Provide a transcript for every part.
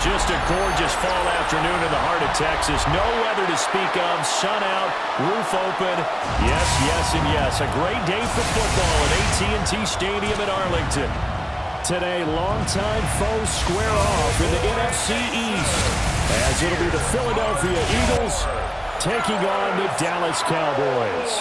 Just a gorgeous fall afternoon in the heart of Texas. No weather to speak of. Sun out, roof open. Yes, yes, and yes. A great day for football at AT&T Stadium in Arlington. Today, longtime foes square off in the NFC East, as it'll be the Philadelphia Eagles taking on the Dallas Cowboys.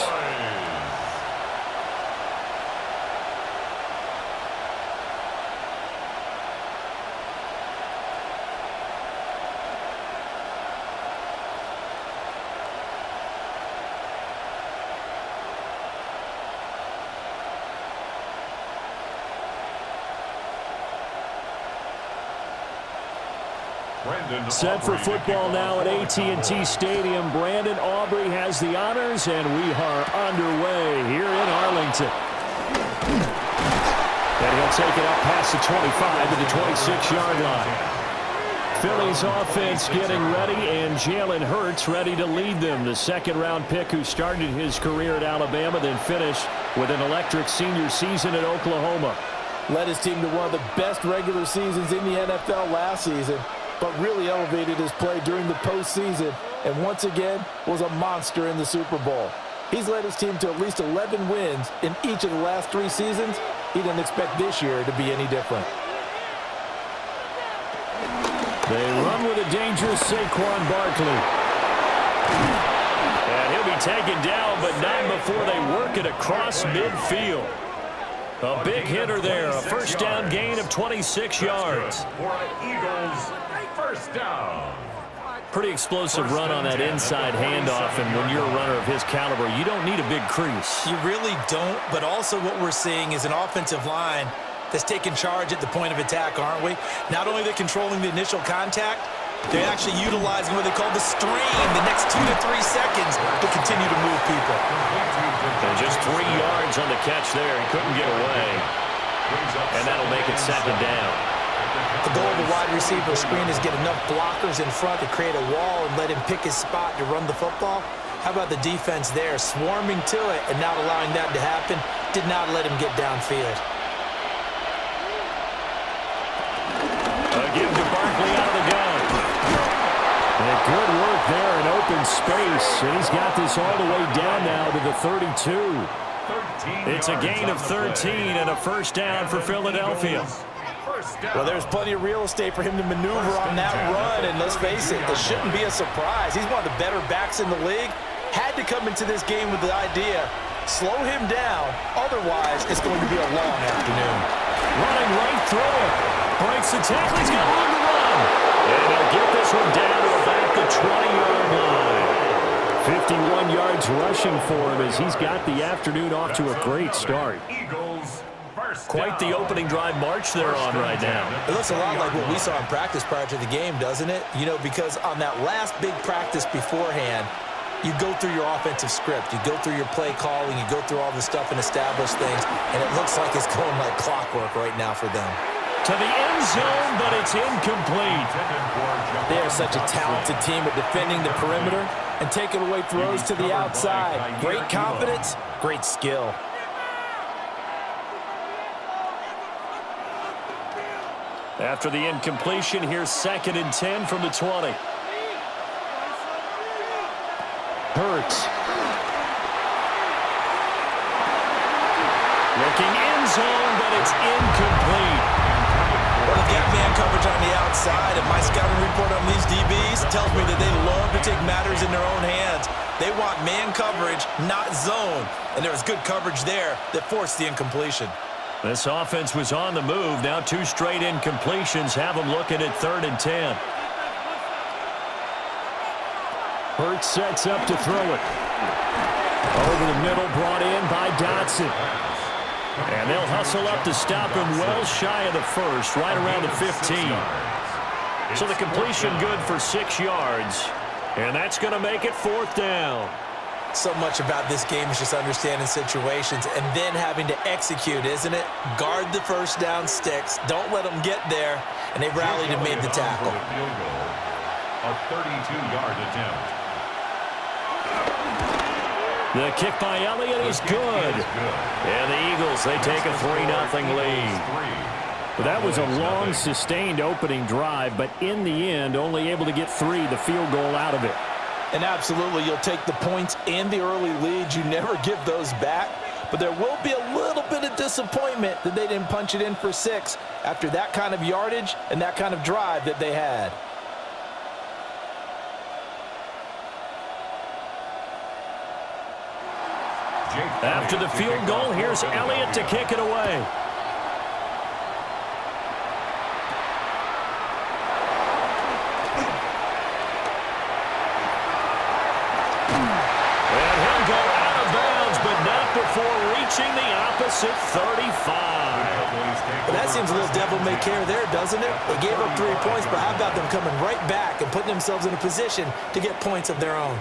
Set for football now at AT&T Stadium. Brandon Aubrey has the honors, and we are underway here in Arlington. And he'll take it up past the 25 to the 26-yard line. Philly's offense getting ready, and Jalen Hurts ready to lead them. The second-round pick who started his career at Alabama, then finished with an electric senior season at Oklahoma. Led his team to one of the best regular seasons in the NFL last season, but really elevated his play during the postseason, and once again was a monster in the Super Bowl. He's led his team to at least 11 wins in each of the last 3 seasons. He didn't expect this year to be any different. They run with a dangerous Saquon Barkley. And he'll be taken down, but not before they work it across midfield. A big hitter there, a first down gain of 26 yards. First down. Pretty explosive run on that inside handoff, and when you're a runner of his caliber, you don't need a big crease. You really don't, but also what we're seeing is an offensive line that's taking charge at the point of attack, aren't we? Not only are they controlling the initial contact, they're actually utilizing what they call the strain the next 2 to 3 seconds to continue to move people. And just 3 yards on the catch there. He couldn't get away. And that'll make it second down. The goal of the wide receiver screen is get enough blockers in front to create a wall and let him pick his spot to run the football. How about the defense there, swarming to it and not allowing that to happen? Did not let him get downfield. Give to Barkley out of the gun. And good work there in open space. And he's got this all the way down now to the 32. It's a gain of 13 and a first down for Philadelphia. Well, there's plenty of real estate for him to maneuver on that run, and let's face it, this shouldn't be a surprise. He's one of the better backs in the league. Had to come into this game with the idea, slow him down, otherwise it's going to be a long afternoon. Running right through it. Breaks the tackle, he's got room to run. And he'll get this one down to about the 20-yard line. 51 yards rushing for him as he's got the afternoon off to a great start. Quite the opening drive march they're on right now. It looks a lot like what we saw in practice prior to the game, doesn't it? You know, because on that last big practice beforehand, you go through your offensive script, you go through your play calling, you go through all the stuff and establish things, and it looks like it's going like clockwork right now for them. To the end zone, but it's incomplete. They are such a talented team at defending the perimeter and taking away throws to the outside. Great confidence, great skill. After the incompletion, here's 2nd and 10 from the 20. Hurts. Looking end zone, but it's incomplete. Well, they've got man coverage on the outside, and my scouting report on these DBs tells me that they love to take matters in their own hands. They want man coverage, not zone, and there was good coverage there that forced the incompletion. This offense was on the move. Now 2 straight incompletions have them looking at 3rd and 10. Hurts sets up to throw it. Over the middle, brought in by Dotson. And they'll hustle up to stop him well shy of the first, right around the 15. So the completion good for 6 yards. And that's going to make it 4th down. So much about this game is just understanding situations and then having to execute, isn't it? Guard the first down sticks. Don't let them get there. And they rallied and made the tackle. A 32-yard attempt. The kick by Elliott is good. And the Eagles, they take a 3-0 lead. Well, that was a long, sustained opening drive, but in the end, only able to get 3, the field goal out of it. And absolutely, you'll take the points and the early leads. You never give those back. But there will be a little bit of disappointment that they didn't punch it in for 6 after that kind of yardage and that kind of drive that they had. After the field goal, here's Elliott to kick it away. And he'll go out of bounds, but not before reaching the opposite 35. Well, that seems a little devil-may-care there, doesn't it? They gave up 3 points, but how about them coming right back and putting themselves in a position to get points of their own?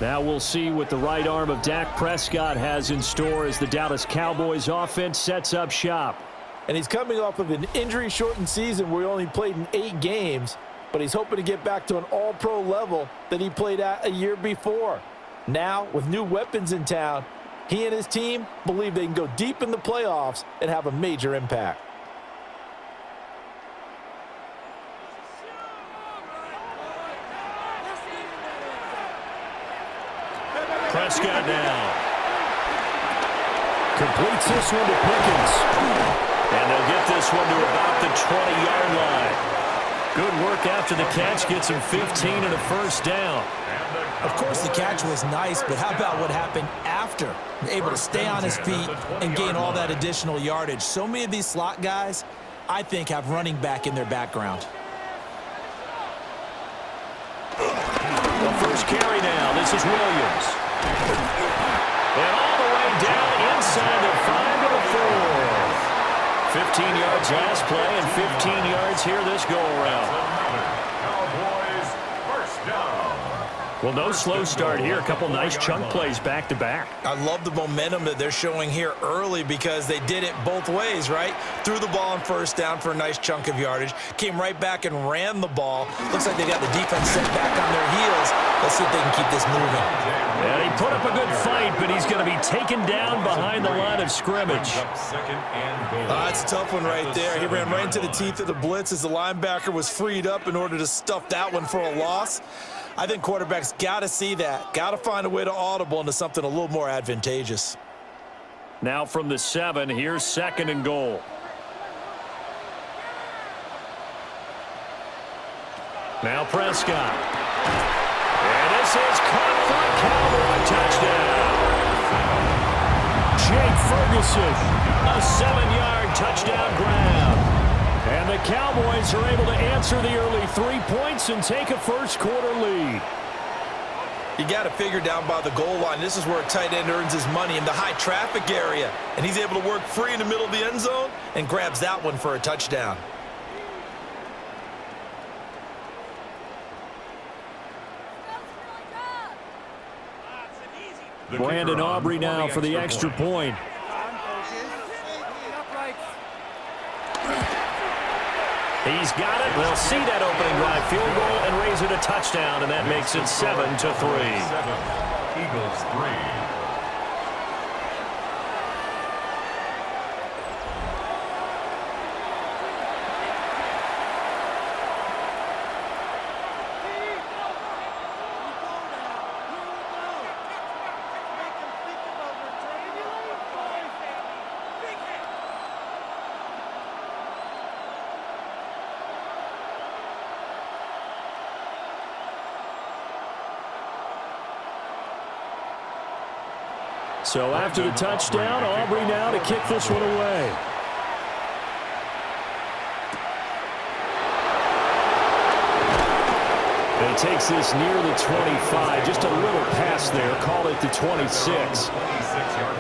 Now we'll see what the right arm of Dak Prescott has in store as the Dallas Cowboys offense sets up shop. And he's coming off of an injury-shortened season where he only played in 8 games, but he's hoping to get back to an all-pro level that he played at a year before. Now, with new weapons in town, he and his team believe they can go deep in the playoffs and have a major impact. Prescott now. Completes this one to Pickens. And they'll get this one to about the 20-yard line. Good work after the catch. Gets him 15 and a first down. Of course, the catch was nice, but how about what happened after? Able to stay on his feet and gain all that additional yardage. So many of these slot guys, I think, have running back in their background. The first carry now. This is Williams. And all the way down inside the 5 to the 4. 15 yards last play and 15 yards here this go-around. Cowboys first down. Well, no slow start here. A couple nice chunk plays back-to-back. I love the momentum that they're showing here early because they did it both ways, right? Threw the ball on first down for a nice chunk of yardage. Came right back and ran the ball. Looks like they got the defense set back on their heels. Let's see if they can keep this moving. And he put up a good fight, but he's going to be taken down behind the line of scrimmage. That's a tough one right there. He ran right into the teeth of the blitz as the linebacker was freed up in order to stuff that one for a loss. I think quarterbacks got to see that. Got to find a way to audible into something a little more advantageous. Now from the 7, here's 2nd and goal. Now Prescott. And this is caught for a Cowboy touchdown. Jake Ferguson, a 7-yard touchdown grab. And the Cowboys are able to answer the early 3 points and take a first-quarter lead. You got to figure down by the goal line. This is where a tight end earns his money in the high traffic area. And he's able to work free in the middle of the end zone and grabs that one for a touchdown. Brandon Aubrey now for the extra point. He's got it. They'll see that opening drive field goal and raise it a touchdown, and that makes it 7-3. Eagles 3. So after the touchdown, Aubrey now to kick this one away. And he takes this near the 25. Just a little pass there. Call it the 26.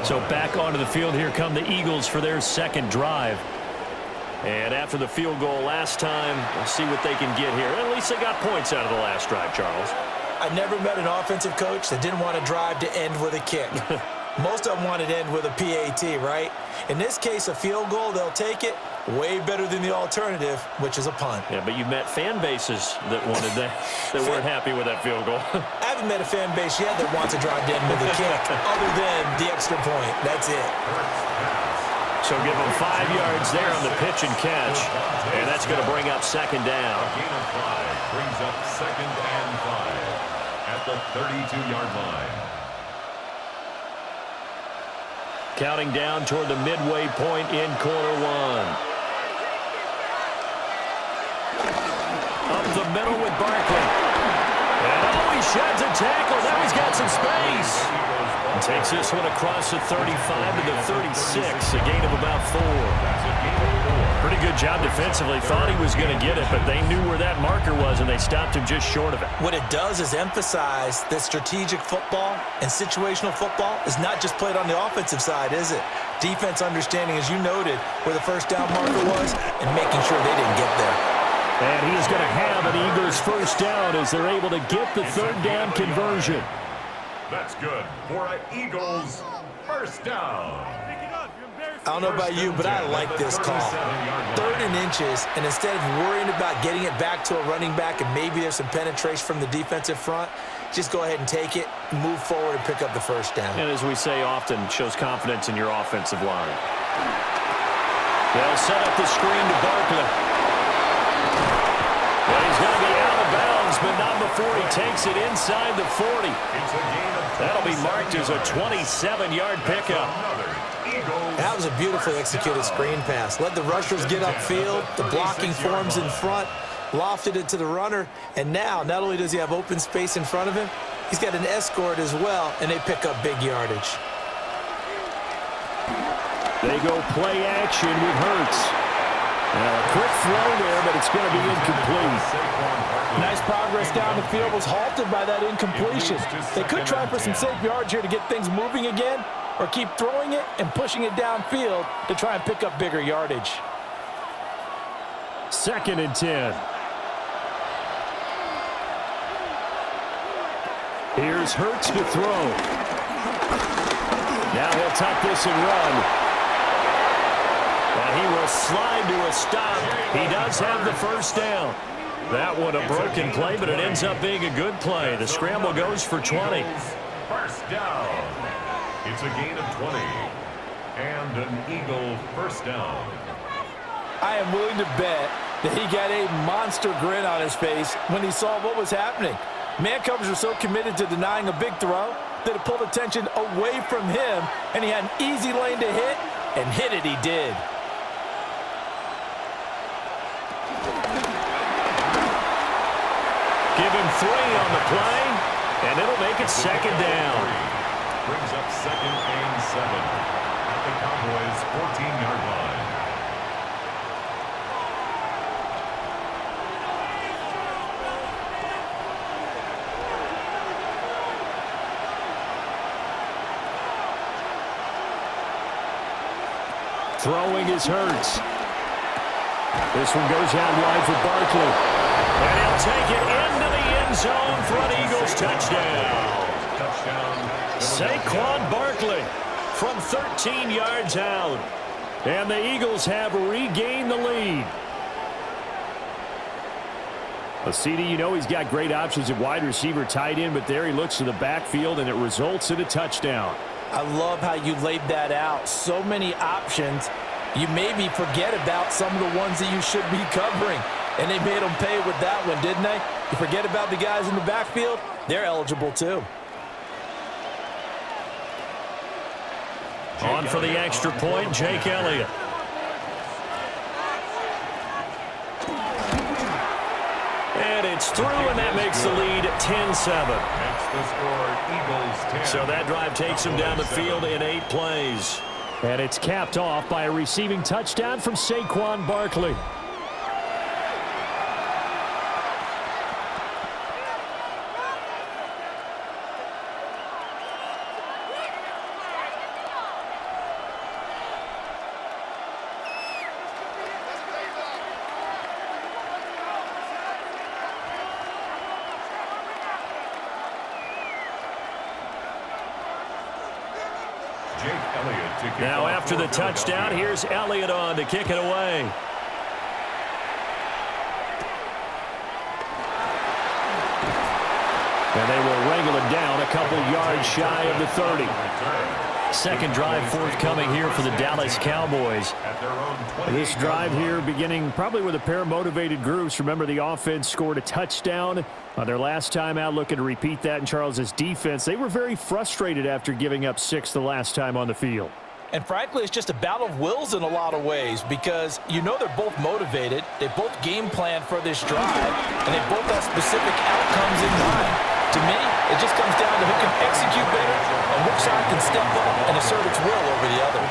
So back onto the field. Here come the Eagles for their second drive. And after the field goal last time, we'll see what they can get here. At least they got points out of the last drive, Charles. I never met an offensive coach that didn't want a drive to end with a kick. Most of them wanted to end with a PAT, right? In this case, a field goal, they'll take it. Way better than the alternative, which is a punt. Yeah, but you met fan bases that wanted that, that weren't happy with that field goal. I haven't met a fan base yet that wants a drive to end with a kick, other than the extra point. That's it. So give them 5 yards there on the pitch and catch. And that's going to bring up second down. A gain of 5 brings up 2nd and 5 at the 32-yard line. Counting down toward the midway point in quarter one. Up the middle with Barkley. And oh, he sheds a tackle. Now he's got some space. And takes this one across the 35 to the 36. A gain of about 4. Pretty good job defensively. Thought he was going to get it, but they knew where that marker was, and they stopped him just short of it. What it does is emphasize that strategic football and situational football is not just played on the offensive side, is it? Defense understanding, as you noted, where the first down marker was and making sure they didn't get there. And he is going to have an Eagles first down as they're able to get the third down conversion. That's good for an Eagles first down. I don't know about you, but I like this call. 3rd and inches, and instead of worrying about getting it back to a running back and maybe there's some penetration from the defensive front, just go ahead and take it, move forward, and pick up the first down. And as we say often, shows confidence in your offensive line. They'll set up the screen to Barkley. Well, he's going to be out of bounds, but not before he takes it inside the 40. That'll be marked as a 27-yard pickup. That was a beautifully executed screen pass. Let the rushers get upfield. The blocking forms in front. Lofted it to the runner. And now, not only does he have open space in front of him, he's got an escort as well, and they pick up big yardage. They go play action with Hurts. A quick throw there, but it's going to be incomplete. Nice progress down the field was halted by that incompletion. They could try for some safe yards here to get things moving again, or keep throwing it and pushing it downfield to try and pick up bigger yardage. 2nd and 10. Here's Hurts to throw. Now he'll tuck this and run. And he will slide to a stop. He does have the first down. That one a broken play, but it ends up being a good play. The scramble goes for 20. First down. It's a gain of 20. And an Eagle first down. I am willing to bet that he got a monster grin on his face when he saw what was happening. Man coverage were so committed to denying a big throw that it pulled attention away from him, and he had an easy lane to hit, and hit it he did. Give him 3 on the play, and it'll make it second down. Brings up 2nd and 7 at the Cowboys' 14-yard line. Throwing is Hurts. This one goes out wide for Barkley. And he'll take it into the end zone for an Eagles touchdown. Saquon Barkley from 13 yards out. And the Eagles have regained the lead. Well, CD, you know he's got great options at wide receiver, tight end, but there he looks to the backfield, and it results in a touchdown. I love how you laid that out. So many options. You maybe forget about some of the ones that you should be covering. And they made them pay with that one, didn't they? You forget about the guys in the backfield, they're eligible too. On for the extra point, Jake Elliott. And it's through, and that makes the lead 10-7. So that drive takes him down the field in 8 plays. And it's capped off by a receiving touchdown from Saquon Barkley. Now after the touchdown, here's Elliott on to kick it away. And they will wrangle it down a couple yards shy of the 30. Second drive forthcoming here for the Dallas Cowboys. This drive here beginning probably with a pair of motivated groups. Remember, the offense scored a touchdown on their last time out, looking to repeat that in Charles's defense. They were very frustrated after giving up 6 the last time on the field. And frankly, it's just a battle of wills in a lot of ways because you know they're both motivated. They both game plan for this drive, and they both have specific outcomes in mind. To me, it just comes down to who can execute better and which side can step up and assert its will over the other.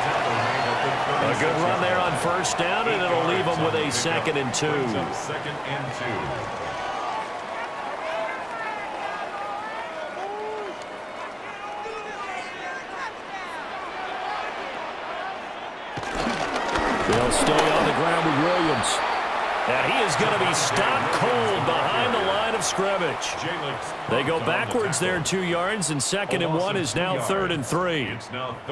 A good run there on first down, and it'll leave them with a 2nd and 2. Second and 2. They'll stay on the ground with Williams. And he is going to be stopped cold behind the line of scrimmage. They go backwards there 2 yards, and 2nd and 1 is now 3rd and 3.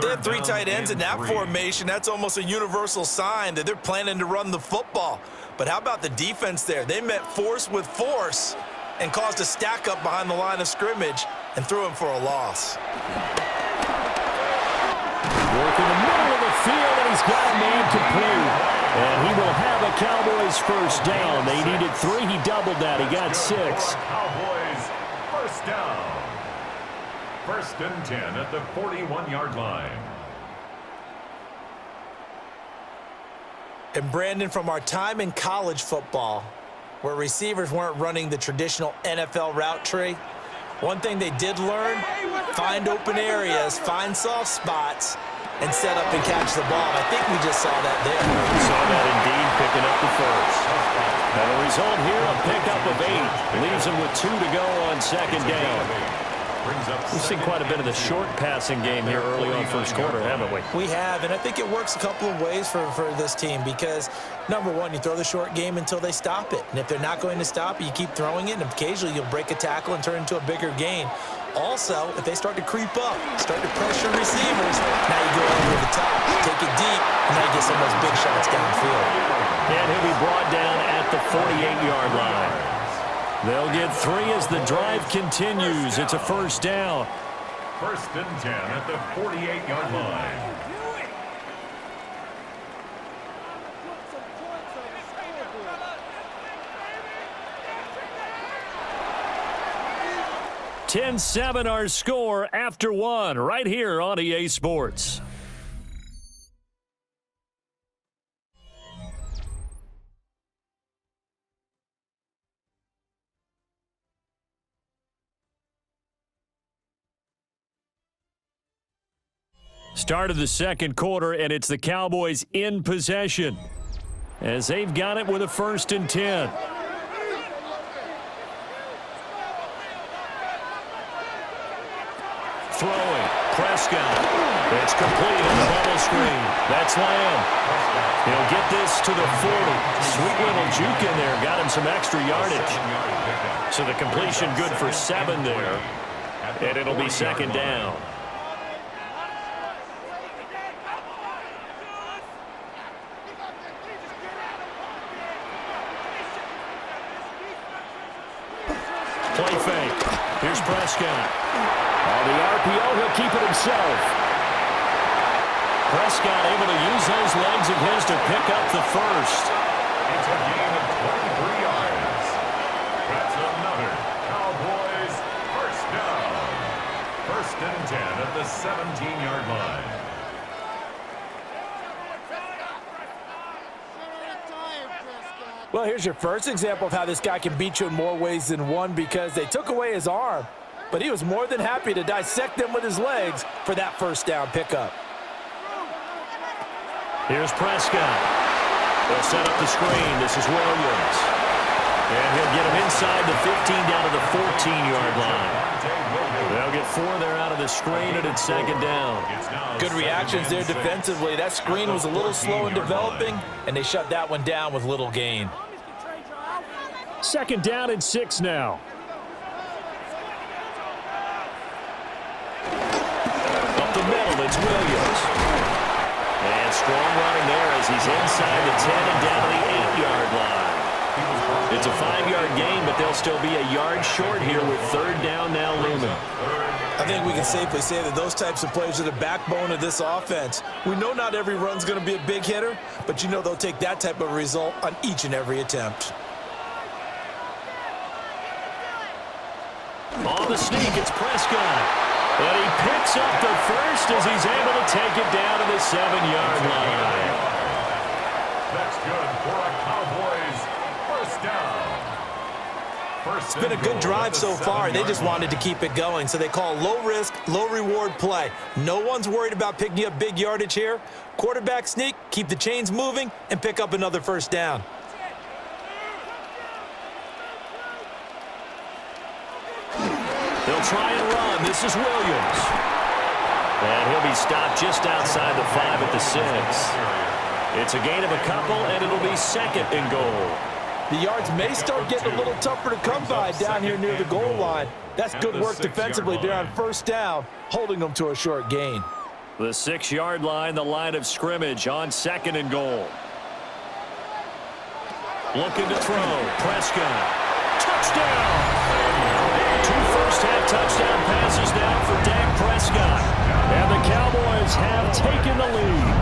They have 3 tight ends in that formation. That's almost a universal sign that they're planning to run the football. But how about the defense there? They met force with force and caused a stack up behind the line of scrimmage and threw him for a loss. Work in the middle of the field, and he's got a man complete. And he will have a Cowboys first down. They needed 3. He doubled that. He got 6. Cowboys first down. 1st and 10 at the 41-yard line. And Brandon, from our time in college football, where receivers weren't running the traditional NFL route tree, one thing they did learn, find open areas, find soft spots, and set up and catch the ball. I think we just saw that there. We saw that indeed, picking up the first. And the result here, a pickup of 8. Leaves him with 2 to go on 2nd down. We've seen quite a bit of the short passing game here early on first quarter, haven't we? We have, and I think it works a couple of ways for this team because, number one, you throw the short game until they stop it. And if they're not going to stop it, you keep throwing it, and occasionally you'll break a tackle and turn it into a bigger gain. Also, if they start to creep up, start to pressure receivers, now you go over the top, take it deep, and now you get some of those big shots downfield. And he'll be brought down at the 48-yard line. They'll get 3 as the drive continues. It's a first down. 1st and 10 at the 48-yard line. $10-7 our score after 1 right here on EA Sports. Start of the second quarter, and it's the Cowboys in possession as they've got it with a 1st and 10. Throwing, Prescott. It's complete on the bubble screen. That's Lamb. He'll get this to the 40. Sweet little juke in there. Got him some extra yardage. So the completion good for 7 there. And it'll be 2nd down. Play fake. Here's Prescott. On the RPO, he'll keep it himself. Prescott able to use those legs of his to pick up the first. It's a gain of 23 yards. That's another Cowboys first down. 1st and 10 at the 17-yard line. Well, here's your first example of how this guy can beat you in more ways than one because they took away his arm, but he was more than happy to dissect them with his legs for that first down pickup. Here's Prescott. They'll set up the screen. This is Williams. And he'll get him inside the 15 down to the 14-yard line. They'll get 4 there out of the screen, and it's 2nd down. Good reactions there defensively. That screen was a little slow in developing, and they shut that one down with little gain. 2nd down and 6 now. Up the middle, it's Williams. And strong running there as he's inside the 10 and down to the 8-yard line. It's a 5-yard gain, but they'll still be a yard short here with third down now looming. I think we can safely say that those types of plays are the backbone of this offense. We know not every run's going to be a big hitter, but you know they'll take that type of result on each and every attempt. On the sneak, it's Prescott. And he picks up the first as he's able to take it down to the 7-yard line. That's good for a Cowboys first down. It's been a good drive so far. They just wanted to keep it going, so they call low-risk, low-reward play. No one's worried about picking up big yardage here. Quarterback sneak, keep the chains moving, and pick up another first down. They'll try and run. This is Williams. And he'll be stopped just outside the 5 at the 6. It's a gain of a couple, and it'll be second and goal. The yards may start getting a little tougher to come by down here near the goal line. That's good work defensively there on first down, holding them to a short gain. The 6-yard line, the line of scrimmage on second and goal. Looking to throw. Prescott. Touchdown! 2 first-half touchdown passes now for Dak Prescott. And the Cowboys have taken the lead.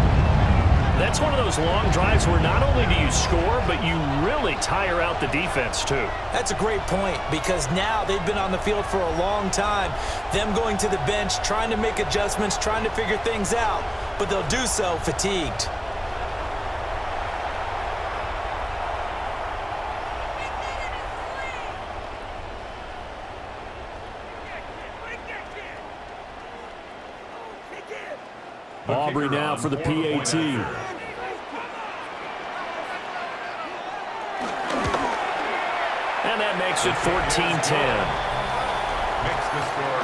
That's one of those long drives where not only do you score, but you really tire out the defense, too. That's a great point, because now they've been on the field for a long time. Them going to the bench, trying to make adjustments, trying to figure things out, but they'll do so fatigued. Aubrey now for the PAT. And that makes it 14-10.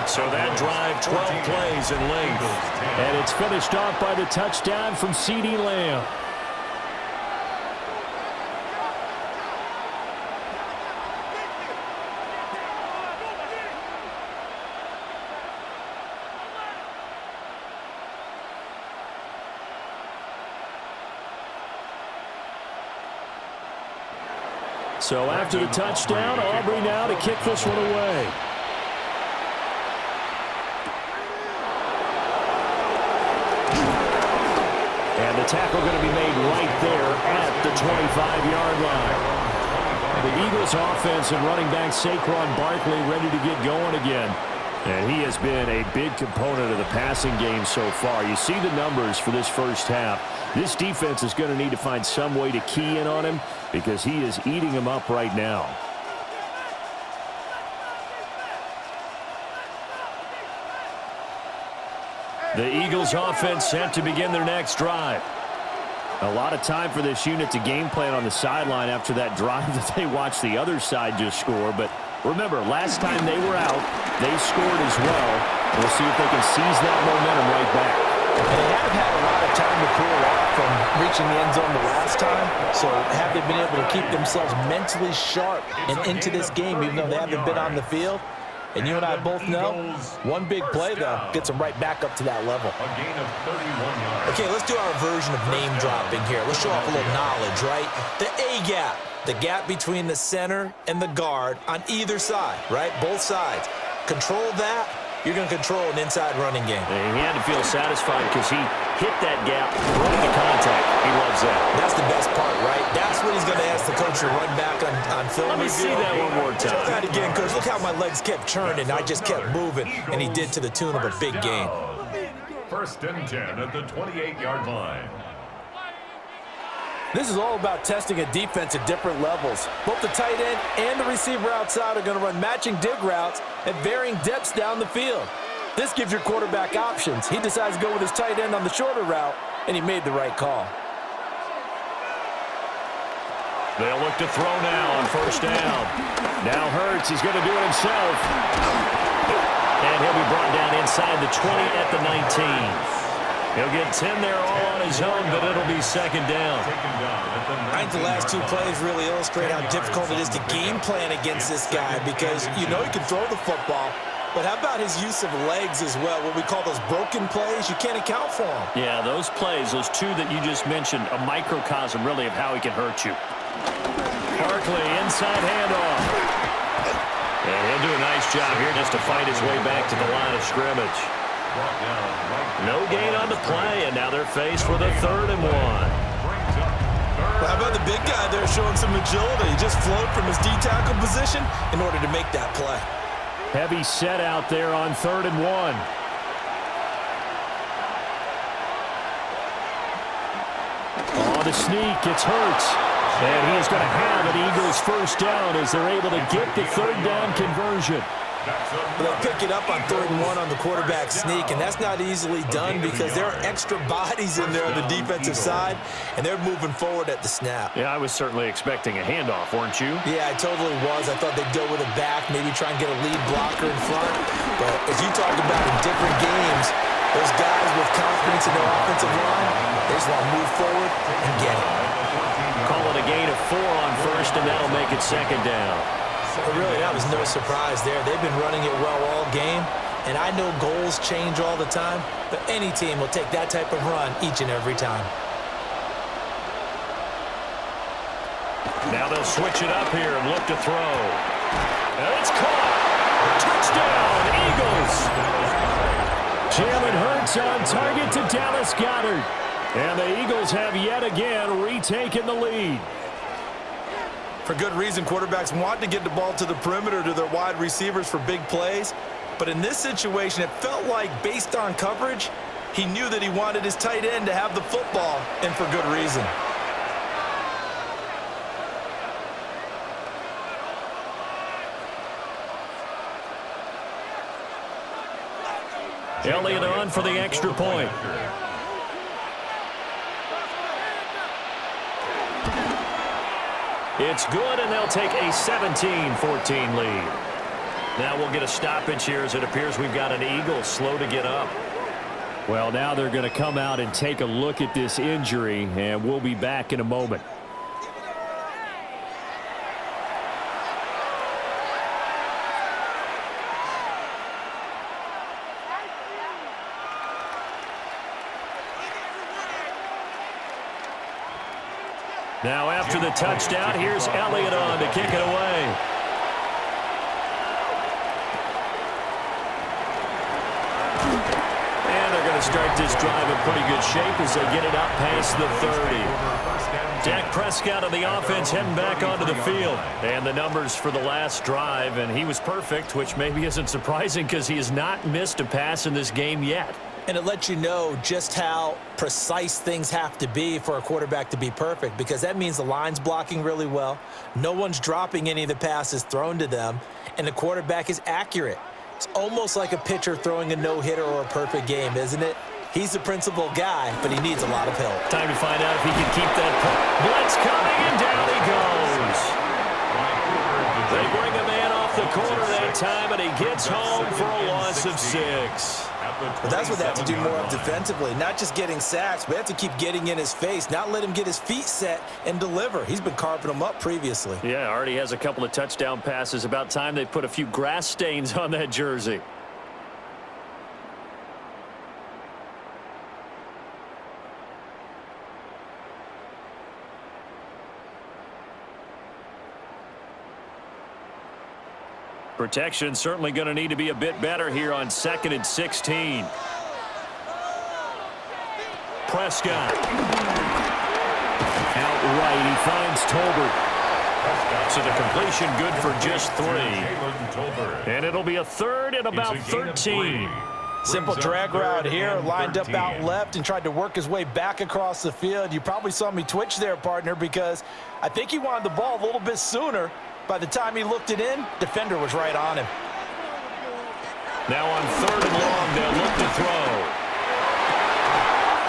So that drive, 12 plays in length. And it's finished off by the touchdown from CeeDee Lamb. So after the touchdown, Aubrey now to kick this one away. And the tackle going to be made right there at the 25-yard line. The Eagles offense and running back Saquon Barkley ready to get going again. And he has been a big component of the passing game so far. You see the numbers for this first half. This defense is going to need to find some way to key in on him because he is eating them up right now. The Eagles offense set to begin their next drive. A lot of time for this unit to game plan on the sideline after that drive that they watched the other side just score. But remember, last time they were out, they scored as well. We'll see if they can seize that momentum right back. And they have had a lot of time to cool off from reaching the end zone the last time. So have they been able to keep themselves mentally sharp and into this game even though they haven't been on the field? And you and I both know, one big play, though, gets them right back up to that level. A gain of 31 yards. Okay, let's do our version of name dropping here. Let's show off a little knowledge, right? The A-gap, the gap between the center and the guard on either side, right? Both sides. Control that, you're going to control an inside running game. And he had to feel satisfied because he hit that gap, broke the contact. He loves that. That's the best part, right? That's what he's going to ask the coach to run back on film. Let me see that one more time. Check that again, coach. Look how my legs kept churning. I just kept moving, and he did to the tune of a big gain. First and 10 at the 28-yard line. This is all about testing a defense at different levels. Both the tight end and the receiver outside are going to run matching dig routes at varying depths down the field. This gives your quarterback options. He decides to go with his tight end on the shorter route, and he made the right call. They'll look to throw now on first down. Now Hurts, he's going to do it himself. And he'll be brought down inside the 20 at the 19. He'll get 10 there all on his own, but it'll be second down. I think the last two plays really illustrate how difficult it is to game plan against this guy because you know he can throw the football, but how about his use of legs as well? What we call those broken plays, you can't account for them. Yeah, those plays, those two that you just mentioned, a microcosm really of how he can hurt you. Barkley, inside handoff. And he'll do a nice job here just to fight his way back to the line of scrimmage. No gain on the play, and now they're faced with a 3rd and 1. Well, how about the big guy there showing some agility? He just flowed from his D-tackle position in order to make that play. Heavy set out there on 3rd and 1. Oh, the sneak, it's Hurts. And he is going to have an Eagles first down as they're able to get the 3rd down conversion. They'll pick it up on 3rd and 1 on the quarterback sneak, and that's not easily done because there are extra bodies in there on the defensive side, and they're moving forward at the snap. Yeah, I was certainly expecting a handoff, weren't you? Yeah, I totally was. I thought they'd go with a back, maybe try and get a lead blocker in front. But as you talked about in different games, those guys with confidence in their offensive line, they just want to move forward and get it. Call it a gain of 4 on 1st, and that'll make it 2nd down. But really, that was no surprise there. They've been running it well all game, and I know goals change all the time, but any team will take that type of run each and every time. Now they'll switch it up here and look to throw. And it's caught. Touchdown, Eagles. Jalen Hurts on target to Dallas Goedert. And the Eagles have yet again retaken the lead. For good reason, quarterbacks want to get the ball to the perimeter to their wide receivers for big plays. But in this situation, it felt like based on coverage, he knew that he wanted his tight end to have the football, and for good reason. Elliott on for the extra point. It's good, and they'll take a 17-14 lead. Now we'll get a stoppage here as it appears we've got an Eagle slow to get up. Well, now they're going to come out and take a look at this injury, and we'll be back in a moment. Now after the touchdown, here's Elliott on to kick it away. And they're going to start this drive in pretty good shape as they get it out past the 30. Dak Prescott of the offense heading back onto the field. And the numbers for the last drive, and he was perfect, which maybe isn't surprising because he has not missed a pass in this game yet. And it lets you know just how precise things have to be for a quarterback to be perfect, because that means the line's blocking really well, no one's dropping any of the passes thrown to them, and the quarterback is accurate. It's almost like a pitcher throwing a no-hitter or a perfect game, isn't it? He's the principal guy, but he needs a lot of help. Time to find out if he can keep that blitz coming, and down he goes. They bring a man off the corner that time, and he gets home for a loss of 6. But that's what they have to do more of defensively, not just getting sacks, but they have to keep getting in his face, not let him get his feet set and deliver. He's been carving them up previously. Yeah, already has a couple of touchdown passes. About time they put a few grass stains on that jersey. Protection certainly going to need to be a bit better here on 2nd and 16. Prescott. Outright, he finds Tolbert. So the completion good for just 3. And it'll be a 3rd and about 13. Simple drag route here, lined up out left and tried to work his way back across the field. You probably saw me twitch there, partner, because I think he wanted the ball a little bit sooner. By the time he looked it in, defender was right on him. Now on 3rd and long, they'll look to throw.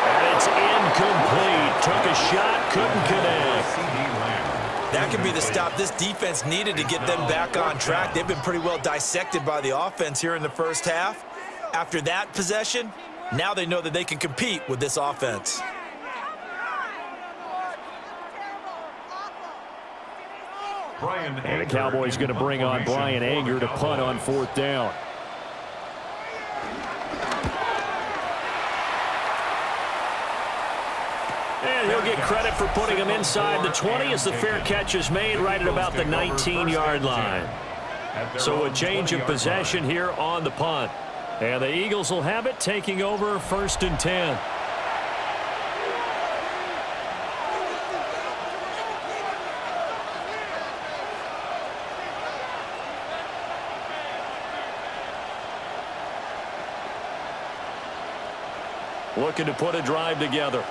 And it's incomplete. Took a shot, couldn't connect. That could be the stop this defense needed to get them back on track. They've been pretty well dissected by the offense here in the first half. After that possession, now they know that they can compete with this offense. And the Cowboys going to bring on Brian Anger to punt on 4th down. And he'll get credit for putting him inside the 20 as the fair catch is made right at about the 19-yard line. So a change of possession here on the punt. And the Eagles will have it, taking over 1st and 10. Looking to put a drive together.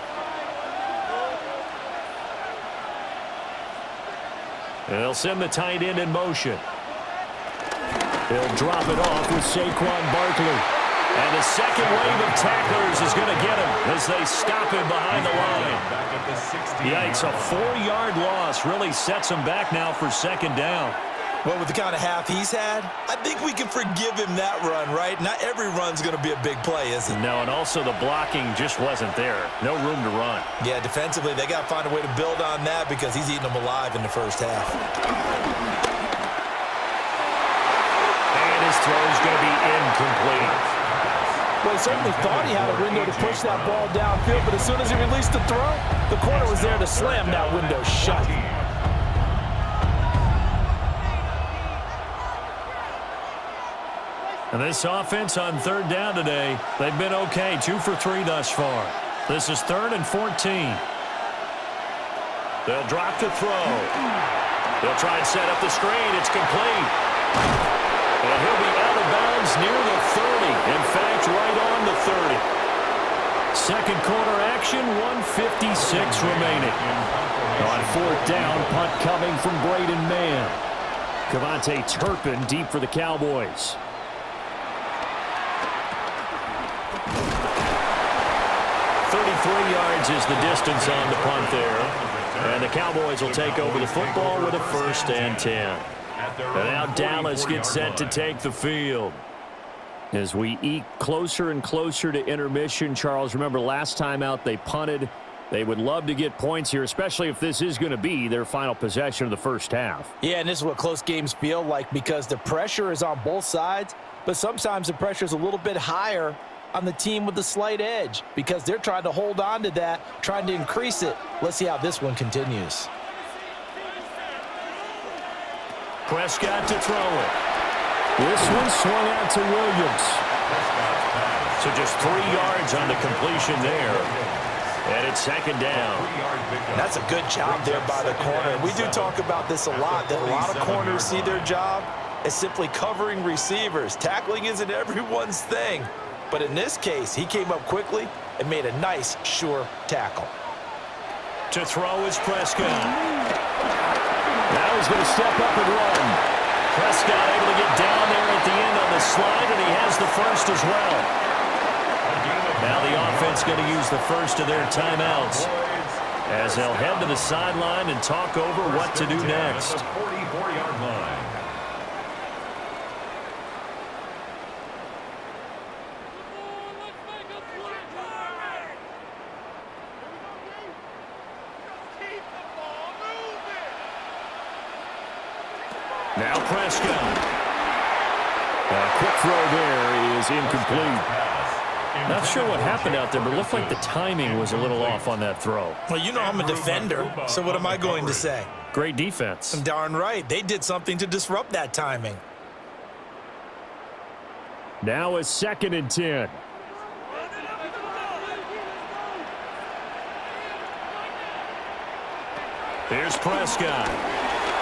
And they'll send the tight end in motion. He'll drop it off with Saquon Barkley. And the second wave of tacklers is going to get him as they stop him behind the line. Yikes, a 4-yard loss really sets him back now for 2nd down. Well, with the kind of half he's had, I think we can forgive him that run, right? Not every run's going to be a big play, is it? No, and also the blocking just wasn't there. No room to run. Yeah, defensively, they got to find a way to build on that because he's eating them alive in the first half. And his throw is going to be incomplete. Well, he certainly thought he had a window to push that ball downfield, but as soon as he released the throw, the corner was there to slam that window shut. And this offense on 3rd down today, they've been okay, 2 for 3 thus far. This is 3rd and 14. They'll drop the throw. They'll try and set up the screen. It's complete. And he'll be out of bounds near the 30. In fact, right on the 30. Second quarter action, 1:56 remaining. On 4th down, punt coming from Braden Mann. Kevontae Turpin deep for the Cowboys. 33 yards is the distance on the punt there. And the Cowboys will take over the football with a 1st and 10. And now Dallas gets set to take the field. As we eke closer and closer to intermission, Charles, remember last time out they punted. They would love to get points here, especially if this is going to be their final possession of the first half. Yeah, and this is what close games feel like because the pressure is on both sides, but sometimes the pressure is a little bit higher on the team with the slight edge because they're trying to hold on to that, trying to increase it. Let's see how this one continues. Prescott to throw it. This one swung out to Williams. So just 3 yards on the completion there. And it's 2nd down. That's a good job there by the corner. We do talk about this a lot, that a lot of corners see their job as simply covering receivers. Tackling isn't everyone's thing. But in this case, he came up quickly and made a nice, sure tackle. To throw is Prescott. Now he's going to step up and run. Prescott able to get down there at the end on the slide, and he has the first as well. Now the offense going to use the first of their timeouts as they'll head to the sideline and talk over what to do next. 44-yard line. Now Prescott. A quick throw there is incomplete. Not sure what happened out there, but it looked like the timing was a little off on that throw. Well, you know I'm a defender, so what am I going to say? Great defense. Darn right. They did something to disrupt that timing. Now it's 2nd and 10. Here's Prescott.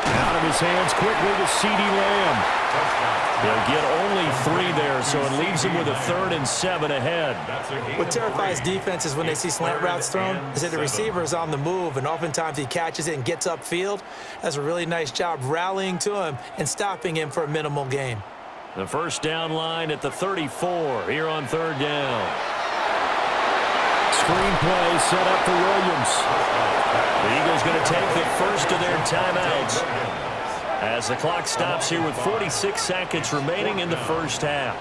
Out of his hands quickly to CeeDee Lamb. They'll get only 3 there, so it leaves him with a 3rd and 7 ahead. What terrifies defenses when they see slant routes thrown is that the receiver is on the move, and oftentimes he catches it and gets upfield. That's a really nice job rallying to him and stopping him for a minimal gain. The first down line at the 34 here on 3rd down. Screen play set up for Williams. The Eagles going to take the first of their timeouts as the clock stops here with 46 seconds remaining in the first half.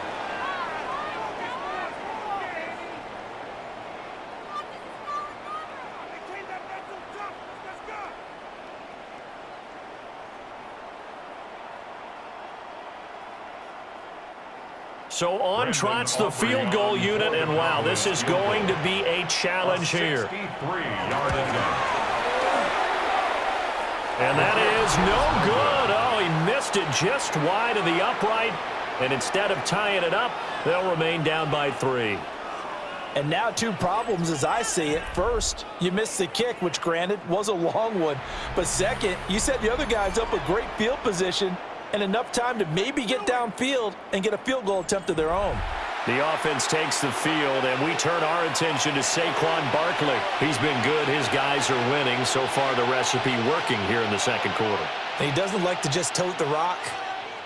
So on trots the field goal unit, and wow, this is going to be a challenge here. 63-yard attempt. And that is no good. Oh, he missed it just wide of the upright. And instead of tying it up, they'll remain down by 3. And now 2 problems as I see it. First, you missed the kick, which granted was a long one. But second, you set the other guys up with great field position and enough time to maybe get downfield and get a field goal attempt of their own. The offense takes the field, and we turn our attention to Saquon Barkley. He's been good. His guys are winning. So far, the recipe working here in the second quarter. And he doesn't like to just tote the rock.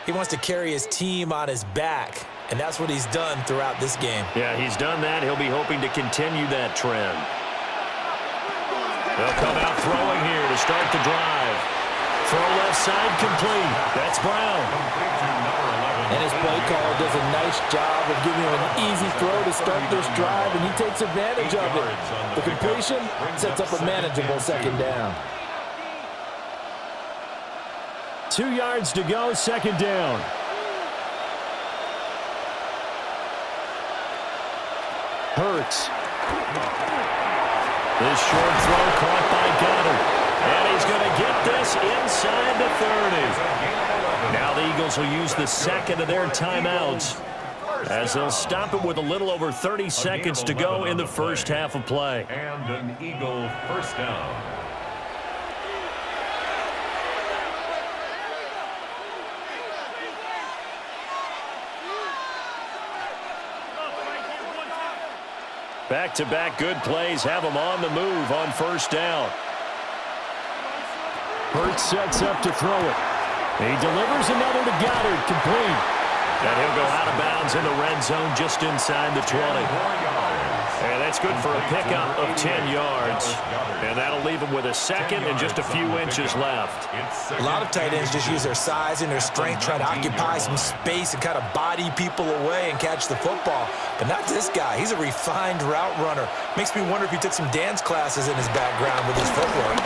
He wants to carry his team on his back, and that's what he's done throughout this game. Yeah, he's done that. He'll be hoping to continue that trend. They'll come out throwing here to start the drive. Throw left side complete. That's Brown. And his play caller does a nice job of giving him an easy throw to start this drive, and he takes advantage of it. The completion sets up a manageable second down. 2 yards to go, second down. Hurts. This short throw caught by Goddard. And he's going to get this inside the 30. Now the Eagles will use the second of their timeouts as they'll stop it with a little over 30 seconds to go in the first half of play. And an Eagle first down. Back-to-back good plays have them on the move on first down. Hurts sets up to throw it. He delivers another to Goddard, complete. And he'll go out of bounds in the red zone just inside the 20. And that's good for a pickup of 10 yards. And that'll leave him with a second and just a few inches left. A lot of tight ends just use their size and their strength, try to occupy some space and kind of body people away and catch the football. But not this guy. He's a refined route runner. Makes me wonder if he took some dance classes in his background with his footwork.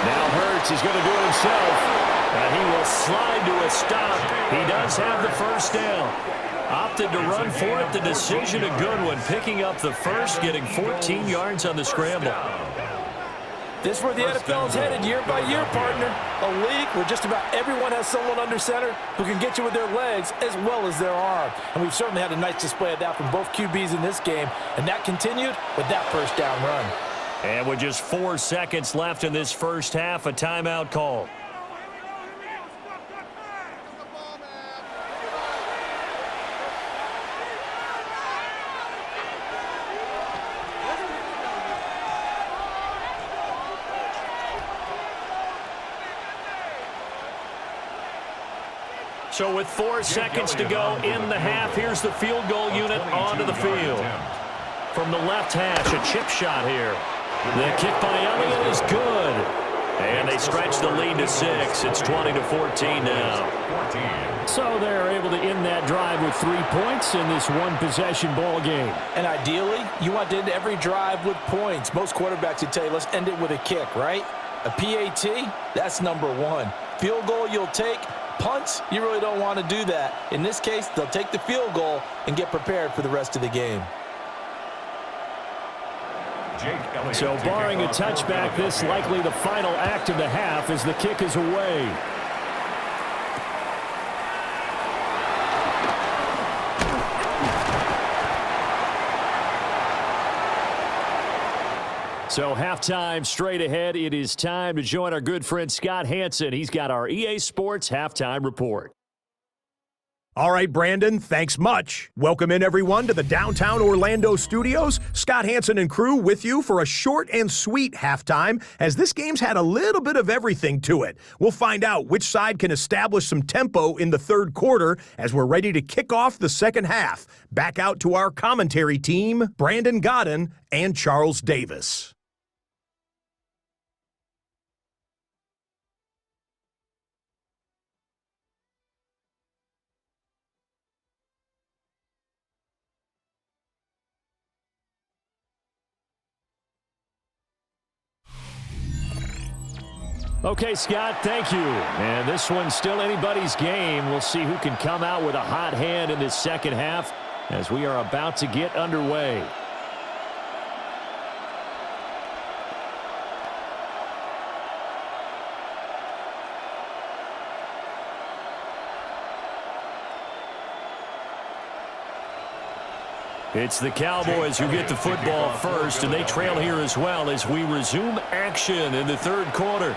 Now Hurts is going to do it himself. And he will slide to a stop. He does have the first down. Opted to run for it. The decision a good one. Picking up the first, getting 14 yards on the scramble. This is where the NFL is headed year by year, partner. A league where just about everyone has someone under center who can get you with their legs as well as their arm. And we've certainly had a nice display of that from both QBs in this game. And that continued with that first down run. And with just 4 seconds left in this first half, a timeout call. So with 4 seconds to go in the half, here's the field goal unit onto the field. From the left hash, a chip shot here. The kick by Elliott is good. And they stretch the lead to 6. It's 20-14 now. So they're able to end that drive with 3 points in this one-possession ball game. And ideally, you want to end every drive with points. Most quarterbacks would tell you, let's end it with a kick, right? A PAT, that's number 1. Field goal you'll take. Punts, you really don't want to do that. In this case, they'll take the field goal and get prepared for the rest of the game. So barring a touchback, this likely the final act of the half as the kick is away. So halftime straight ahead. It is time to join our good friend Scott Hanson. He's got our EA Sports halftime report. All right, Brandon, thanks much. Welcome in, everyone, to the downtown Orlando studios. Scott Hanson and crew with you for a short and sweet halftime, as this game's had a little bit of everything to it. We'll find out which side can establish some tempo in the third quarter as we're ready to kick off the second half. Back out to our commentary team, Brandon Godden and Charles Davis. Okay, Scott, thank you. And this one's still anybody's game. We'll see who can come out with a hot hand in this second half as we are about to get underway. It's the Cowboys who get the football first, and they trail here as well as we resume action in the third quarter.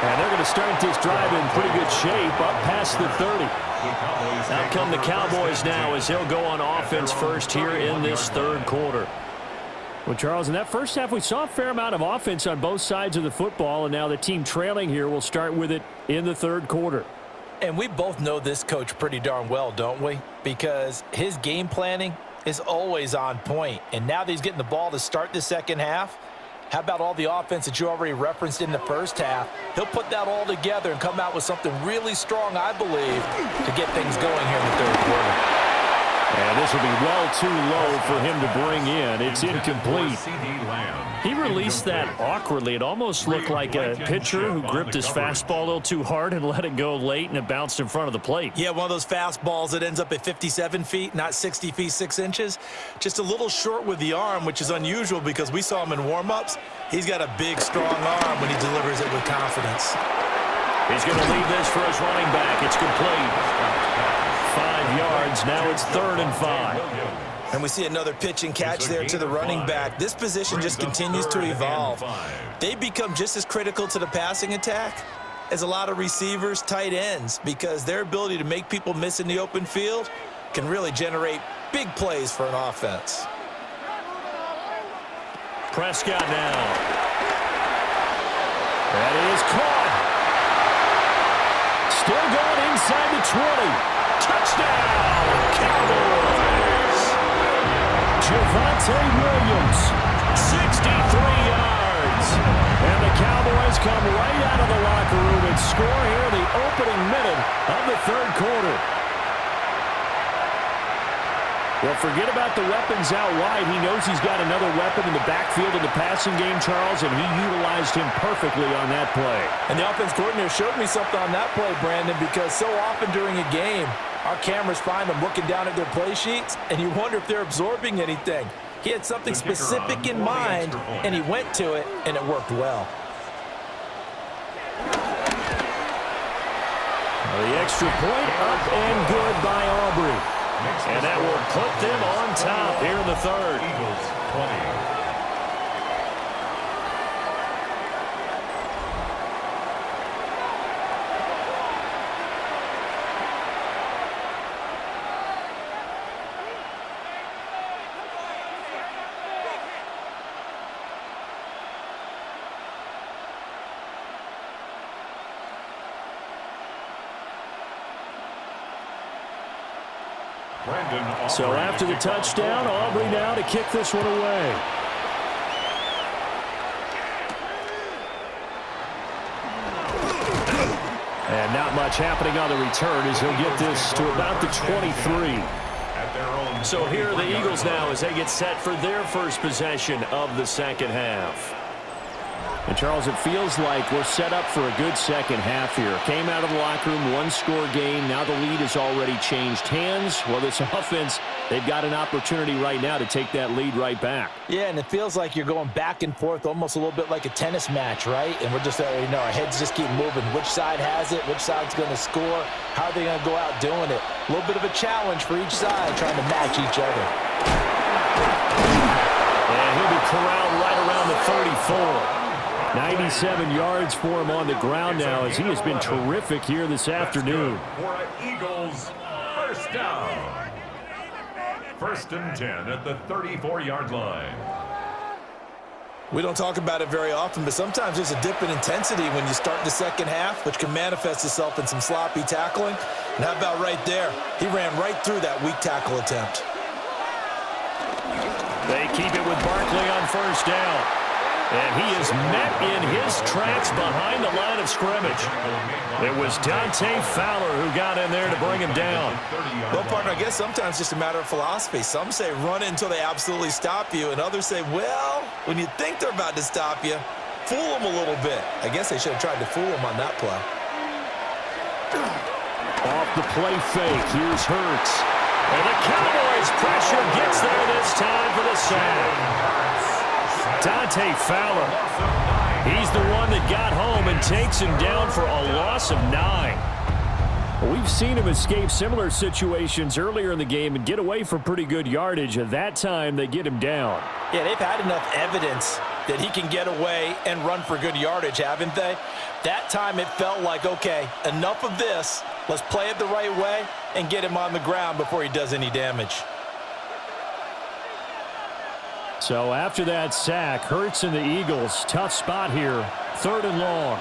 And they're going to start this drive in pretty good shape, up past the 30. Out come the Cowboys now as they'll go on offense first here in this third quarter. Well, Charles, in that first half, we saw a fair amount of offense on both sides of the football, and now the team trailing here will start with it in the third quarter. And we both know this coach pretty darn well, don't we? Because his game planning is always on point. And now that he's getting the ball to start the second half, how about all the offense that you already referenced in the first half? He'll put that all together and come out with something really strong, I believe, to get things going here in the third quarter. And this will be well too low for him to bring in. It's incomplete. He released that awkwardly. It almost looked like a pitcher who gripped his fastball a little too hard and let it go late, and it bounced in front of the plate. Yeah, one of those fastballs that ends up at 57 feet, not 60 feet, 6 inches. Just a little short with the arm, which is unusual because we saw him in warm-ups. He's got a big, strong arm when he delivers it with confidence. He's going to leave this for his running back. It's complete. 5 yards. Now it's 3rd and 5. And we see another pitch and catch there to the running back. This position just continues to evolve. They become just as critical to the passing attack as a lot of receivers, tight ends, because their ability to make people miss in the open field can really generate big plays for an offense. Prescott now. That is caught. Still going inside the 20. Touchdown, Cowboys! Javonte Williams, 63 yards. And the Cowboys come right out of the locker room and score here in the opening minute of the third quarter. Well, forget about the weapons out wide. He knows he's got another weapon in the backfield in the passing game, Charles, and he utilized him perfectly on that play. And the offense coordinator showed me something on that play, Brandon, because so often during a game, our cameras find them looking down at their play sheets, and you wonder if they're absorbing anything. He had something specific in mind, and he went to it, and it worked well. The extra point up and good by Aubrey. And that will put them on top here in the third. Eagles 20. So after the touchdown, Aubrey now to kick this one away. And not much happening on the return as he'll get this to about the 23. So here are the Eagles now as they get set for their first possession of the second half. And, Charles, it feels like we're set up for a good second half here. Came out of the locker room, one-score game. Now the lead has already changed hands. Well, this offense, they've got an opportunity right now to take that lead right back. Yeah, and it feels like you're going back and forth almost a little bit like a tennis match, right? And we're just, our heads just keep moving. Which side has it? Which side's going to score? How are they going to go out doing it? A little bit of a challenge for each side trying to match each other. And he'll be corralled right around the 34. 97 yards for him on the ground now as he has been terrific here this afternoon. For an Eagles first down. 1st and 10 at the 34-yard line. We don't talk about it very often, but sometimes there's a dip in intensity when you start the second half, which can manifest itself in some sloppy tackling. And how about right there? He ran right through that weak tackle attempt. They keep it with Barkley on first down. And he is met in his tracks behind the line of scrimmage. It was Dante Fowler who got in there to bring him down. Well, partner, I guess sometimes it's just a matter of philosophy. Some say run it until they absolutely stop you, and others say, well, when you think they're about to stop you, fool them a little bit. I guess they should have tried to fool him on that play. Off the play fake, here's Hurts. And the Cowboys pressure gets there this time for the sack. Dante Fowler, he's the one that got home and takes him down for a loss of 9. We've seen him escape similar situations earlier in the game and get away for pretty good yardage. At that time, they get him down. Yeah, they've had enough evidence that he can get away and run for good yardage, haven't they? That time it felt like, okay, enough of this. Let's play it the right way and get him on the ground before he does any damage. So after that sack, Hurts and the Eagles, tough spot here, 3rd and long.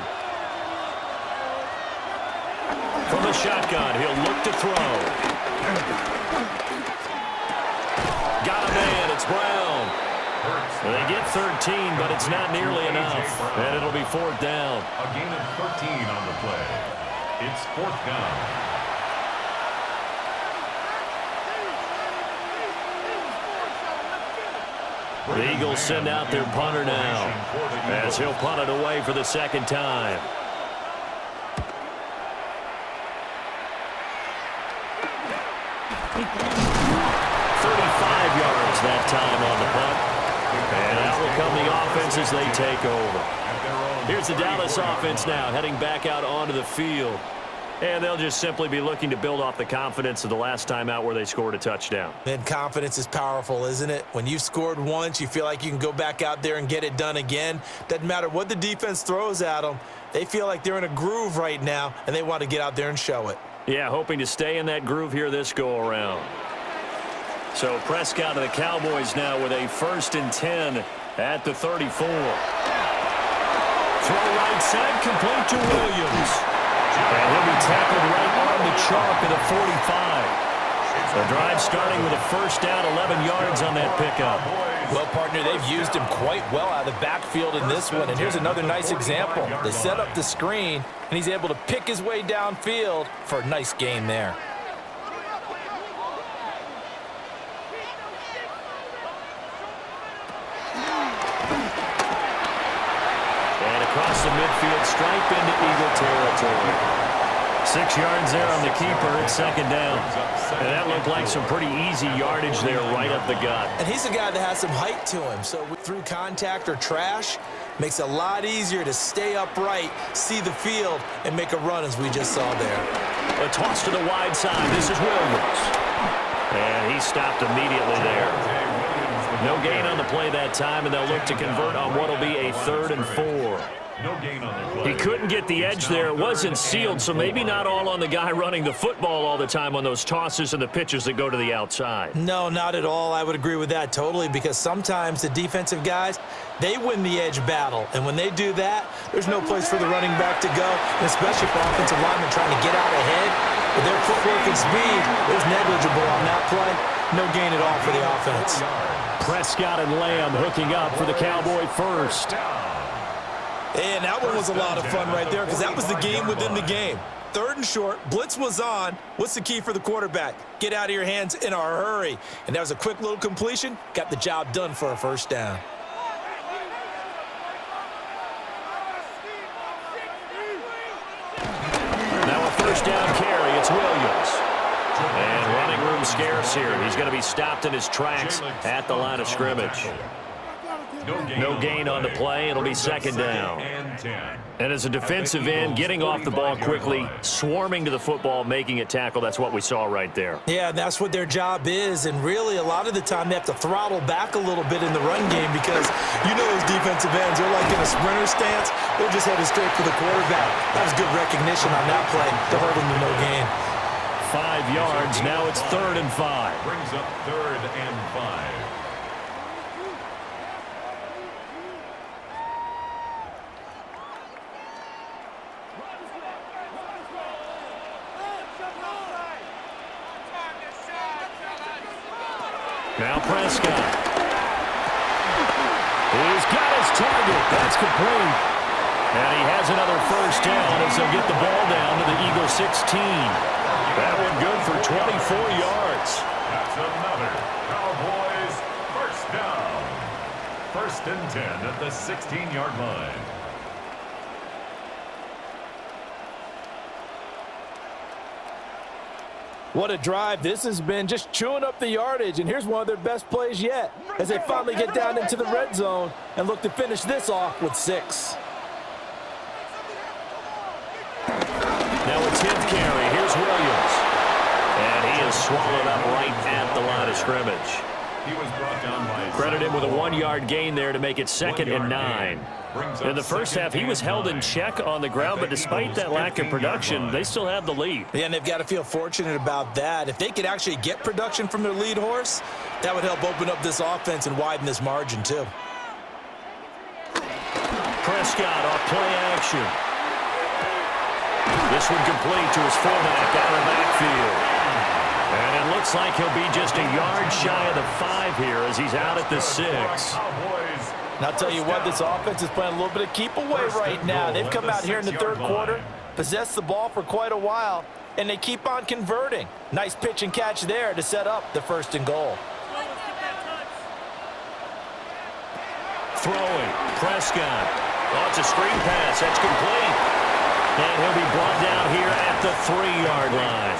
From the shotgun, he'll look to throw. Got a man, it's Brown. They get 13, but it's not nearly enough. And it'll be 4th down. A gain of 13 on the play. It's 4th down. The Eagles send out their punter now, as he'll punt it away for the 2nd time. 35 yards that time on the punt. And out will come the offense as they take over. Here's the Dallas offense now, heading back out onto the field. And they'll just simply be looking to build off the confidence of the last time out where they scored a touchdown. Man, confidence is powerful, isn't it? When you've scored once, you feel like you can go back out there and get it done again. Doesn't matter what the defense throws at them. They feel like they're in a groove right now, and they want to get out there and show it. Yeah, hoping to stay in that groove here this go-around. So Prescott of the Cowboys now with a 1st and 10 at the 34. Throw right side, complete to Williams. And he'll be tackled right on the chalk at the 45. The drive starting with a 1st down, 11 yards on that pickup. Well, partner, they've used him quite well out of the backfield in this one. And here's another nice example. They set up the screen, and he's able to pick his way downfield for a nice gain there. Across the midfield, stripe into Eagle territory. 6 yards there on the keeper. It's 2nd down. And that looked like some pretty easy yardage there right up the gut. And he's a guy that has some height to him. So through contact or trash, makes it a lot easier to stay upright, see the field, and make a run as we just saw there. A toss to the wide side. This is Williams. And he stopped immediately there. No gain on the play that time, and they'll look to convert on what will be a 3rd and 4. He couldn't get the edge there. It wasn't sealed, so maybe not all on the guy running the football all the time on those tosses and the pitches that go to the outside. No, not at all. I would agree with that totally, because sometimes the defensive guys, they win the edge battle. And when they do that, there's no place for the running back to go, and especially for offensive linemen trying to get out ahead. With their footwork and speed, it was negligible on that play. No gain at all for the offense. Prescott and Lamb hooking up for the Cowboy 1st. And that one was a lot of fun right there, because that was the game within the game. 3rd and short, blitz was on. What's the key for the quarterback? Get out of your hands in a hurry. And that was a quick little completion. Got the job done for a 1st down. Now a 1st down carry. It's Williams. And running room scarce here. He's going to be stopped in his tracks at the line of scrimmage. No gain on the play. It'll be 2nd down. And as a defensive end, getting off the ball quickly, swarming to the football, making a tackle, that's what we saw right there. Yeah, that's what their job is. And really, a lot of the time, they have to throttle back a little bit in the run game, because you know those defensive ends, they're like in a sprinter stance. They're just headed straight for the quarterback. That was good recognition on that play to hold him to no gain. 5 yards. Now it's 3rd and 5. Brings up 3rd and 5. Now Prescott. He's got his target. That's complete. And he has another 1st down as they'll get the ball down to the Eagle 16. That one good for 24 yards. That's another Cowboys 1st down. 1st and 10 at the 16-yard line. What a drive this has been, just chewing up the yardage. And here's one of their best plays yet, as they finally get down into the red zone and look to finish this off with 6. Now a 10th carry. Here's Williams. swallowed up right at the line of scrimmage. He was brought down by Credit him with a 1-yard gain there to make it 2nd and 9. In the first half, he was held in check on the ground, but despite that lack of production, they still have the lead. Yeah, and they've got to feel fortunate about that. If they could actually get production from their lead horse, that would help open up this offense and widen this margin, too. Prescott off play action. This one complete to his fullback out of the backfield. And it looks like he'll be just a yard shy of the 5 here as he's out at the 6. And I'll tell you what, this offense is playing a little bit of keep away right now. They've come out here in the third quarter, possessed the ball for quite a while, and they keep on converting. Nice pitch and catch there to set up the 1st and goal. Throwing, Prescott. Oh, it's a screen pass. That's complete. And he'll be brought down here at the 3-yard line.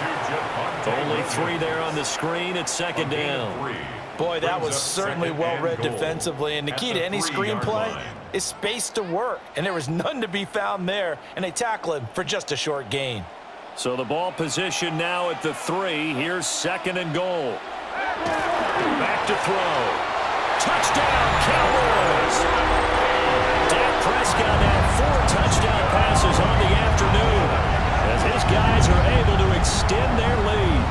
Only 3 there on the screen. It's 2nd down. Boy, that was certainly well-read defensively, and the key to any screenplay is space to work, and there was none to be found there, and they tackle him for just a short gain. So the ball position now at the 3. Here's 2nd and goal. Back to throw. Touchdown, Cowboys! Dak Prescott had 4 touchdown passes on the afternoon as his guys are able to extend their lead.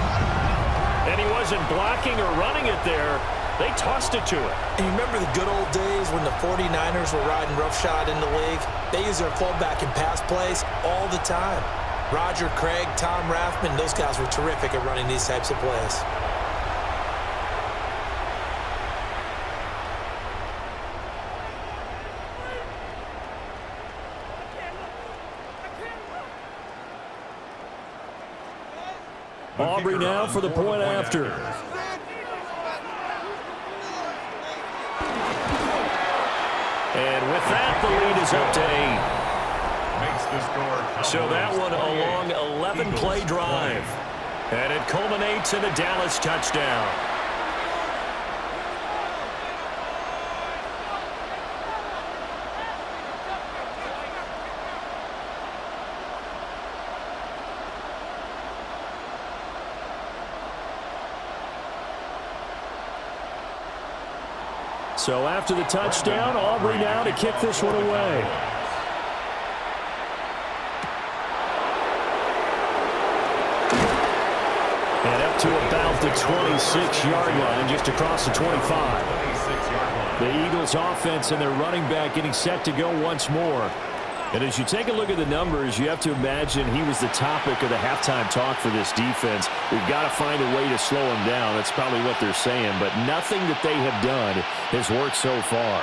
And he wasn't blocking or running it there. They tossed it to him. And you remember the good old days when the 49ers were riding roughshod in the league? They used their fullback in pass plays all the time. Roger Craig, Tom Rathman, those guys were terrific at running these types of plays. Aubrey now for the point after. And with that, the lead is up to 8. So that one a long 11-play drive. And it culminates in a Dallas touchdown. So after the touchdown, Aubrey now to kick this one away. And up to about the 26-yard line, just across the 25. The Eagles offense and their running back getting set to go once more. And as you take a look at the numbers, you have to imagine he was the topic of the halftime talk for this defense. We've got to find a way to slow him down. That's probably what they're saying. But nothing that they have done has worked so far.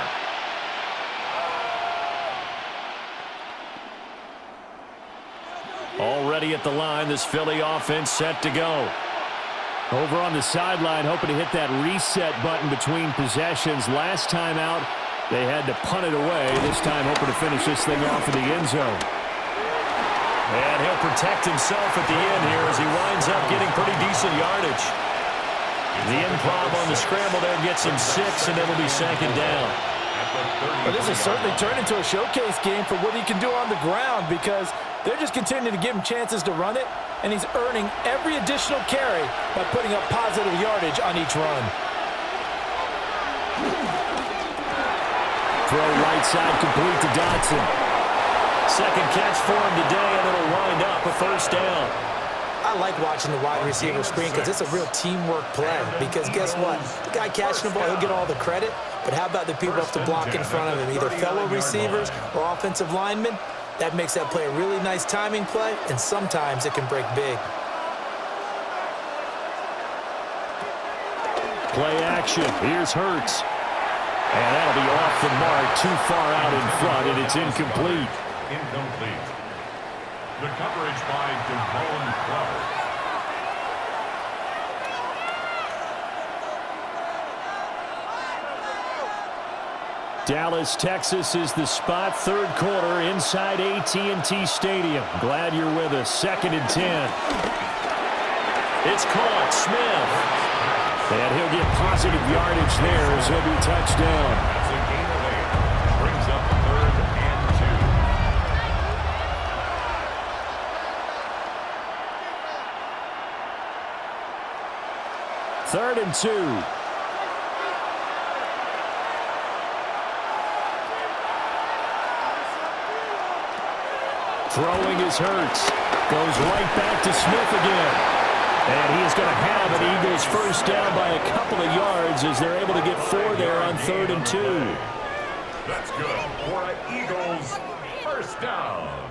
Already at the line, this Philly offense set to go. Over on the sideline, hoping to hit that reset button between possessions. Last time out, they had to punt it away. This time hoping to finish this thing off in the end zone. And he'll protect himself at the end here as he winds up getting pretty decent yardage. The improv on the scramble there gets him 6, and it'll be 2nd down. Well, this has certainly turned into a showcase game for what he can do on the ground because they're just continuing to give him chances to run it, and he's earning every additional carry by putting up positive yardage on each run. Throw right side complete to Dotson. 2nd catch for him today, and it'll wind up a 1st down. I like watching the wide receiver screen because it's a real teamwork play. Because guess what? The guy catching the ball, he'll get all the credit. But how about the people have to block in front of him, either fellow receivers or offensive linemen? That makes that play a really nice timing play, and sometimes it can break big. Play action. Here's Hurts. And that'll be off the mark, too far out in front, and it's incomplete. Incomplete. The coverage by Devon Clever. Dallas, Texas is the spot. 3rd quarter inside AT&T Stadium. Glad you're with us. 2nd and 10. It's caught. Smith. And he'll get positive yardage there as he'll be touchdown. That's a gain of 8. Brings up 3rd and 2. 3rd and 2. Throwing is Hurts. Goes right back to Smith again. And he is going to have an Eagles first down by a couple of yards as they're able to get 4 there on 3rd and 2. That's good for an Eagles first down.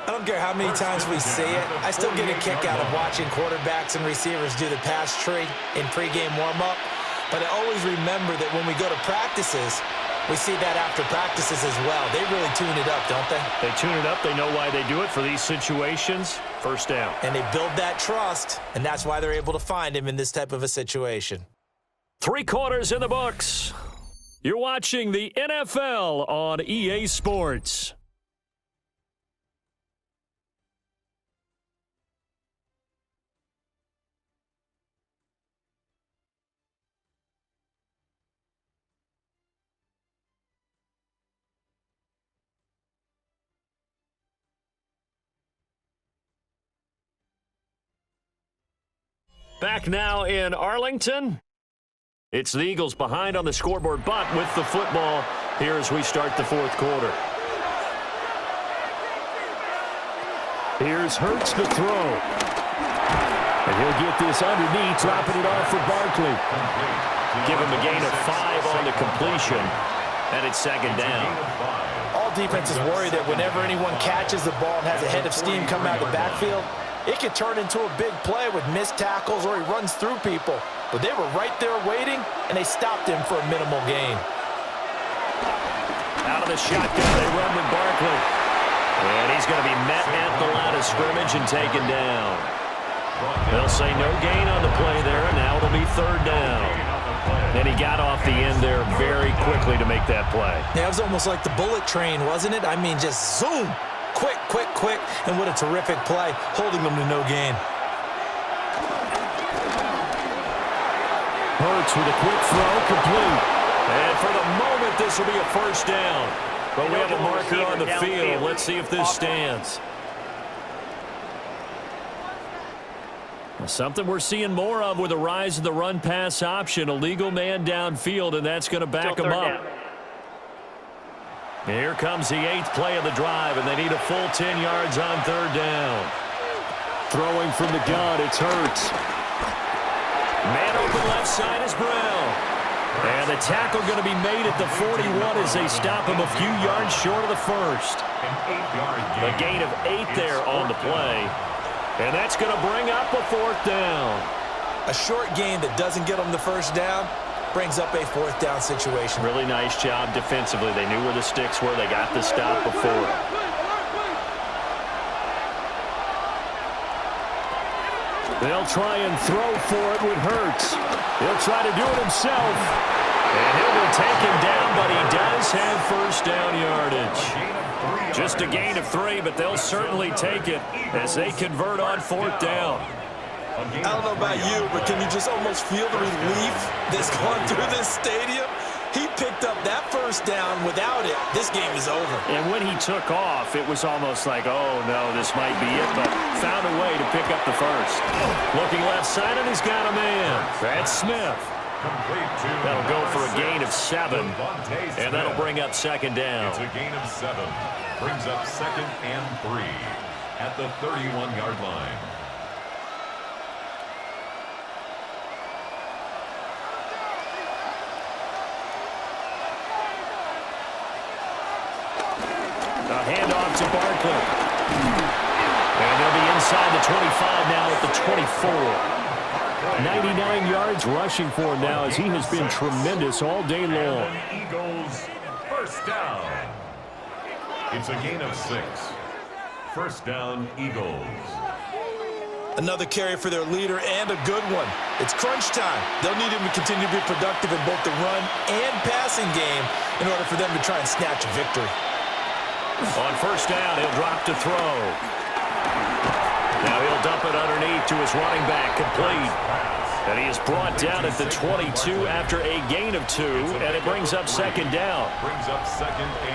I don't care how many times we see it. I still get a kick out of watching quarterbacks and receivers do the pass tree in pregame warm-up. But I always remember that when we go to practices, we see that after practices as well. They really tune it up, don't they? They tune it up. They know why they do it for these situations. First down. And they build that trust, and that's why they're able to find him in this type of a situation. 3 quarters in the books. You're watching the NFL on EA Sports. Back now in Arlington. It's the Eagles behind on the scoreboard, but with the football here as we start the 4th quarter. Here's Hurts to throw. And he'll get this underneath, dropping it off for Barkley. Give him a gain of 5 on the completion, and it's 2nd down. All defenses worry that whenever anyone catches the ball and has a head of steam coming out of the backfield, it can turn into a big play with missed tackles or he runs through people. But they were right there waiting, and they stopped him for a minimal gain. Out of the shotgun, they run with Barkley. And he's going to be met at the line of scrimmage and taken down. They'll say no gain on the play there, and now it'll be 3rd down. And he got off the end there very quickly to make that play. Yeah, it was almost like the bullet train, wasn't it? I mean, just zoom. Quick, quick, quick. And what a terrific play, holding them to no gain. Hurts with a quick throw, complete. And for the moment, this will be a first down. But we have a marker on the field. Let's see if this stands. Something we're seeing more of with the rise of the run-pass option. A legal man downfield, and that's going to back him up. Here comes the 8th play of the drive, and they need a full 10 yards on 3rd down. Throwing from the gun, it's Hurts. Man open left side is Brown. And the tackle going to be made at the 41 as they stop him a few yards short of the first. A gain of 8 there on the play. And that's going to bring up a 4th down. A short gain that doesn't get them the first down brings up a 4th down situation. Really nice job defensively. They knew where the sticks were. They got the stop before. They'll try and throw for it with Hurts. He'll try to do it himself. And he'll be taken down, but he does have first down yardage. Just a gain of 3, but they'll certainly take it as they convert on 4th down. I don't know about you, but can you just almost feel the relief that's going through this stadium? He picked up that first down. Without it, this game is over. And when he took off, it was almost like, oh, no, this might be it, but found a way to pick up the first. Looking left side, and he's got a man. That's Smith. That'll go for a gain of 7, and that'll bring up 2nd down. It's a gain of 7. Brings up 2nd and 3 at the 31-yard line. A handoff to Barkley. And they'll be inside the 25 now at the 24. 99 yards rushing for him now as he has been tremendous all day long. Eagles first down. It's a gain of 6. First down, Eagles. Another carry for their leader and a good one. It's crunch time. They'll need him to continue to be productive in both the run and passing game in order for them to try and snatch a victory. On first down, he'll drop to throw. Now he'll dump it underneath to his running back, complete. And he is brought down at the 22 after a gain of 2, and it brings up second down.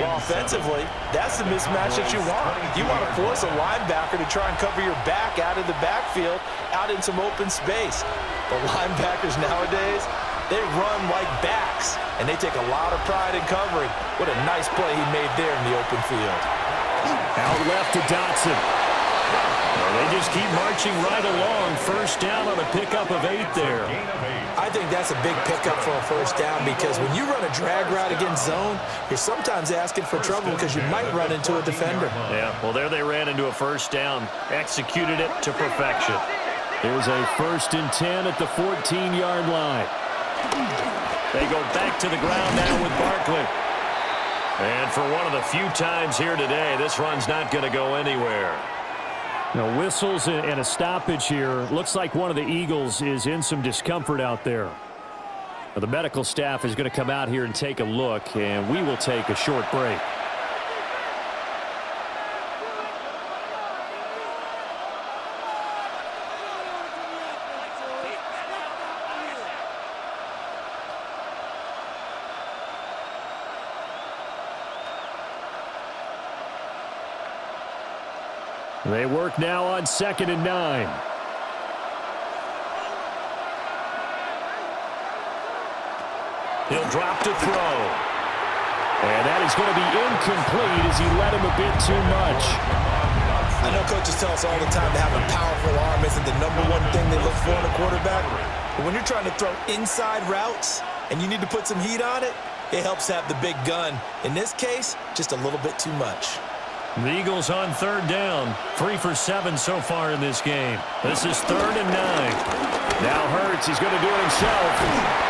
Well, offensively, that's the mismatch that you want. You want to force a linebacker to try and cover your back out of the backfield, out in some open space. The linebackers nowadays, they run like backs, and they take a lot of pride in covering. What a nice play he made there in the open field. Out left to Dotson. They just keep marching right along. First down on a pickup of 8 there. I think that's a big pickup for a first down because when you run a drag route against zone, you're sometimes asking for trouble because you might run into a defender. Yeah, well, there they ran into a first down. Executed it to perfection. Here's a 1st and 10 at the 14-yard line. They go back to the ground now with Barkley. And for one of the few times here today, this run's not going to go anywhere. Now, whistles and a stoppage here. Looks like one of the Eagles is in some discomfort out there. Now, the medical staff is going to come out here and take a look, and we will take a short break. They work now on 2nd and 9. He'll drop to throw. And that is going to be incomplete as he let him a bit too much. I know coaches tell us all the time that having a powerful arm isn't the #1 thing they look for in a quarterback. But when you're trying to throw inside routes and you need to put some heat on it, it helps have the big gun. In this case, just a little bit too much. The Eagles on 3rd down. 3 for 7 so far in this game. This is 3rd and 9. Now Hurts, he's going to do it himself.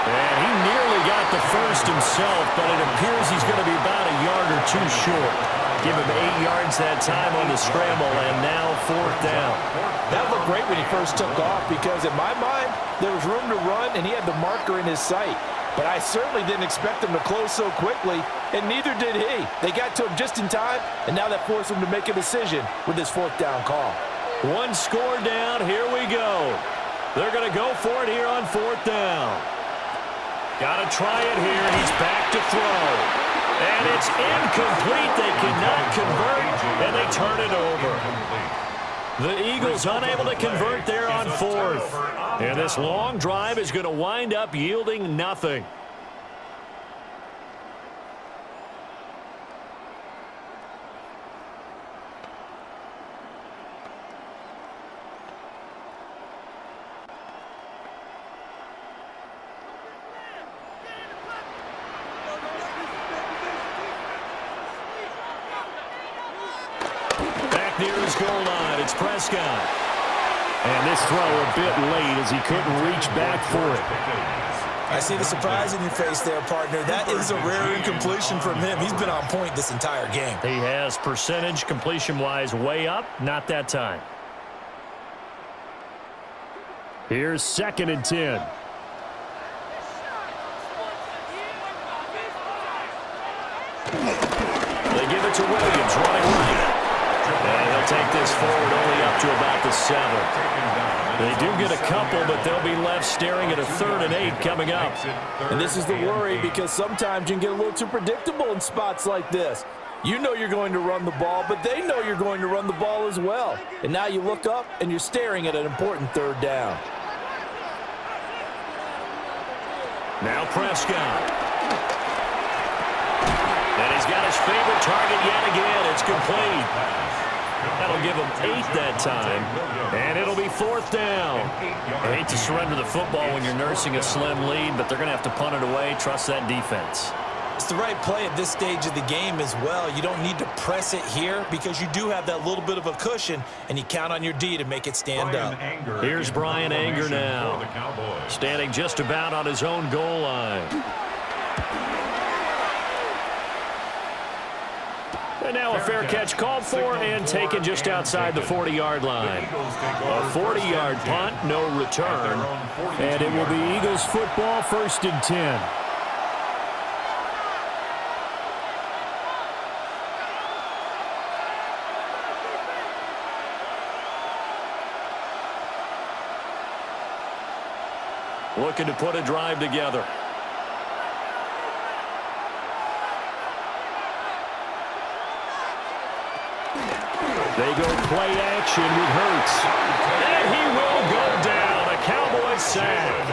And he nearly got the first himself, but it appears he's going to be about a yard or 2 short. Give him 8 yards that time on the scramble, and now 4th down. That looked great when he first took off because in my mind, there was room to run, and he had the marker in his sight. But I certainly didn't expect him to close so quickly, and neither did he. They got to him just in time, and now that forced him to make a decision with his 4th down call. 1 score down. Here we go. They're going to go for it here on 4th down. Got to try it here. He's back to throw. And it's incomplete. They cannot convert, and they turn it over. The Eagles unable to convert there on 4th. And this long drive is going to wind up yielding nothing. Back near his goal line, it's Prescott. And this throw a bit late as he couldn't reach back for it. I see the surprise in your face there, partner. That is a rare incompletion from him. He's been on point this entire game. He has percentage completion-wise way up, not that time. Here's 2nd and 10. They give it to Williams, running right. And he'll take this forward only up to about the 7. They do get a couple, but they'll be left staring at a 3rd and 8 coming up. And this is the worry because sometimes you can get a little too predictable in spots like this. You know you're going to run the ball, but they know you're going to run the ball as well. And now you look up and you're staring at an important 3rd down. Now Prescott. And he's got his favorite target yet again. It's complete. That'll give him 8 that time. And it'll be 4th down. I hate to surrender the football when you're nursing a slim lead, but they're going to have to punt it away. Trust that defense. It's the right play at this stage of the game as well. You don't need to press it here because you do have that little bit of a cushion, and you count on your D to make it stand up. Here's Brian Anger now, standing just about on his own goal line. And now a fair catch called for and taken just outside the 40-yard line. A 40-yard punt, no return. And it will be Eagles football, 1st and 10. looking to put a drive together. They go play action with Hurts. And he will go down. A Cowboys sack.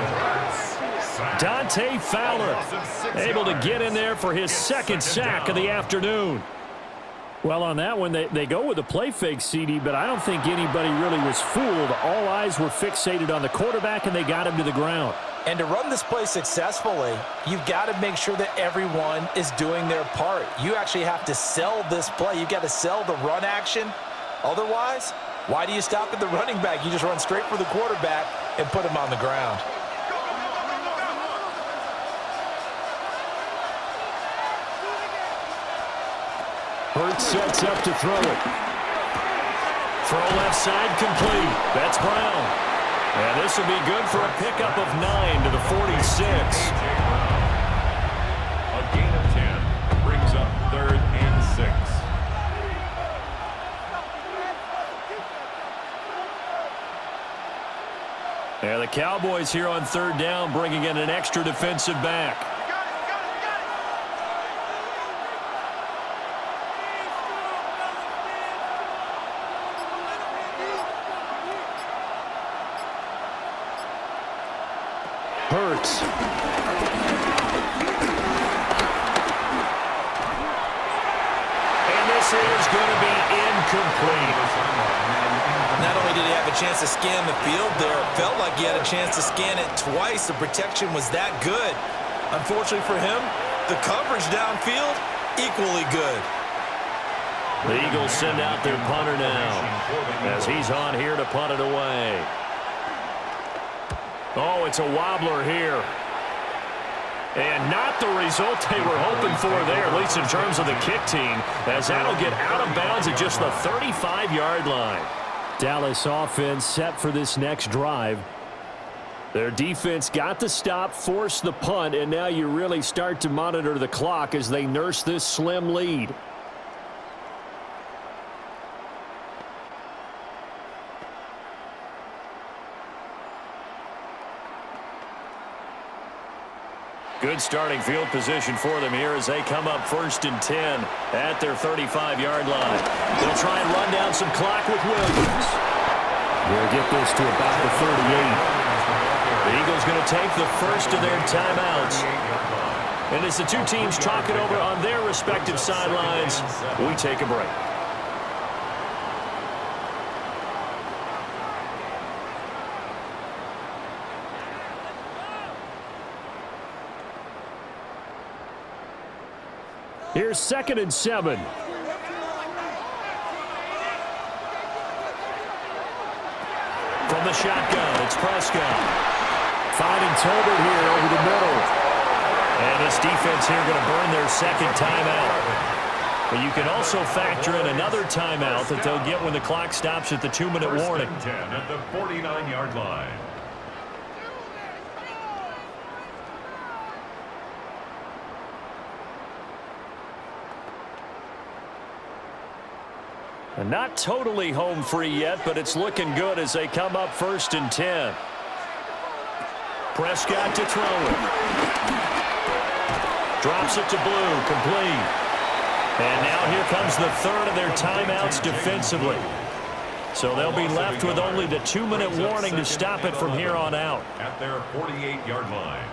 Dante Fowler able to get in there for his second sack of the afternoon. Well, on that one, they go with a play fake, CD, but I don't think anybody really was fooled. All eyes were fixated on the quarterback, and they got him to the ground. And to run this play successfully, you've got to make sure that everyone is doing their part. You actually have to sell this play. You've got to sell the run action. Otherwise, why do you stop at the running back? You just run straight for the quarterback and put him on the ground. Hurts sets up to throw it. Throw left side complete. That's Brown. And this will be good for a pickup of 9 to the 46. A gain of 10 brings up 3rd and 6. And the Cowboys here on 3rd down, bringing in an extra defensive back. Hurts. And this is going to be incomplete. Not only did he have a chance to scan the field there, it felt like he had a chance to scan it twice. The protection was that good. Unfortunately for him, the coverage downfield, equally good. The Eagles send out their punter now as he's on here to punt it away. Oh, it's a wobbler here. And not the result they were hoping for there, at least in terms of the kick team, as that'll get out of bounds at just the 35-yard line. Dallas offense set for this next drive. Their defense got the stop, forced the punt, and now you really start to monitor the clock as they nurse this slim lead. Good starting field position for them here as they come up 1st and 10 at their 35-yard line. They'll try and run down some clock with Williams. We'll get this to about the 38. The Eagles going to take the first of their timeouts. And as the two teams talk it over on their respective sidelines, we take a break. Here's 2nd and 7. From the shotgun, it's Prescott. Finding Tolbert here over the middle. And this defense here going to burn their second timeout. But you can also factor in another timeout that they'll get when the clock stops at the 2-minute warning. 10 at the 49-yard line. And not totally home free yet, but it's looking good as they come up 1st and 10. Prescott to throw it. Drops it to Blue, complete. And now here comes the 3rd of their timeouts defensively. So they'll be left with only the 2-minute warning to stop it from here on out. At their 48-yard line.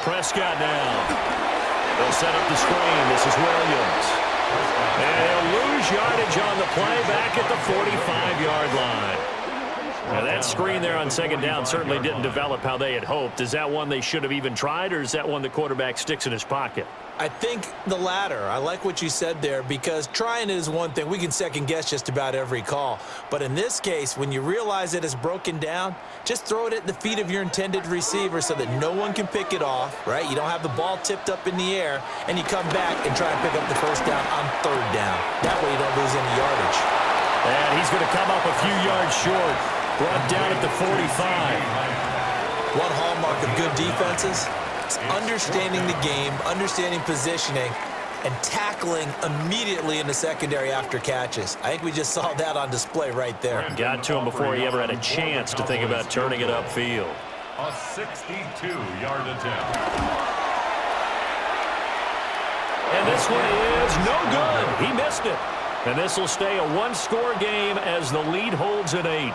Prescott now. They'll set up the screen. This is Williams. And they'll lose yardage on the play back at the 45-yard line. Now that screen there on 2nd down certainly didn't develop how they had hoped. Is that one they should have even tried, or is that one the quarterback sticks in his pocket? I think the latter. I like what you said there, because trying it is one thing. We can second-guess just about every call. But in this case, when you realize it is broken down, just throw it at the feet of your intended receiver so that no one can pick it off, right? You don't have the ball tipped up in the air, and you come back and try and pick up the 1st down on 3rd down. That way you don't lose any yardage. And he's going to come up a few yards short. Brought down at the 45. One hallmark of good defenses is understanding the game, understanding positioning, and tackling immediately in the secondary after catches. I think we just saw that on display right there. Got to him before he ever had a chance to think about turning it upfield. A 62-yard attempt. And this one is no good. He missed it. And this will stay a one-score game as the lead holds at 8.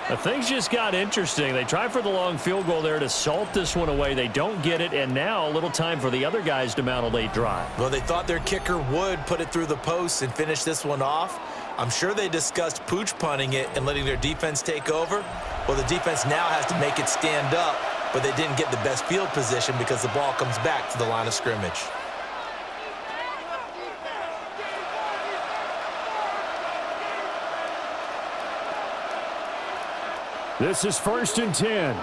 Now, things just got interesting. They tried for the long field goal there to salt this one away. They don't get it, and now a little time for the other guys to mount a late drive. Well, they thought their kicker would put it through the post and finish this one off. I'm sure they discussed pooch punting it and letting their defense take over. Well, the defense now has to make it stand up, but they didn't get the best field position because the ball comes back to the line of scrimmage. This is 1st and 10.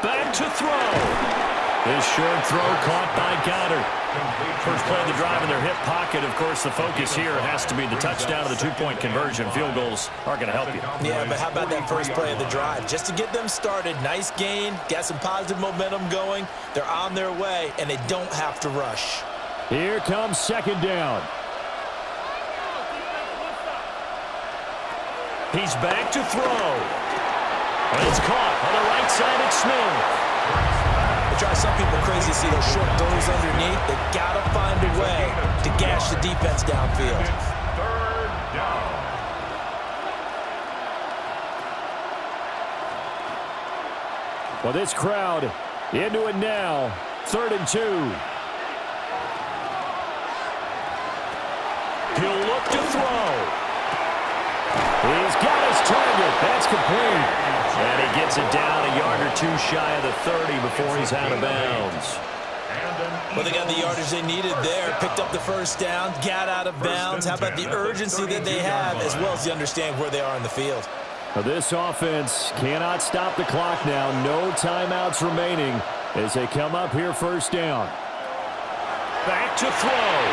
Back to throw. This short throw caught by Goddard. First play of the drive in their hip pocket. Of course, the focus here has to be the touchdown of the two-point conversion. Field goals aren't going to help you. Yeah, but how about that first play of the drive? Just to get them started, nice gain, got some positive momentum going. They're on their way, and they don't have to rush. Here comes 2nd down. He's back to throw. And it's caught on the right side. It's Smith. It drives some people crazy to see those short throws underneath. They got to find a way to gash the defense downfield. It's 3rd down. Well, this crowd into it now. 3rd and 2. He'll look to throw. He's got his target. That's complete. And he gets it down a yard or two shy of the 30 before he's out of bounds. Well, they got the yardage they needed there. Picked up the first down, got out of bounds. How about the urgency that they have, as well as the understand where they are in the field? Well, this offense cannot stop the clock now. No timeouts remaining as they come up here 1st down. Back to throw.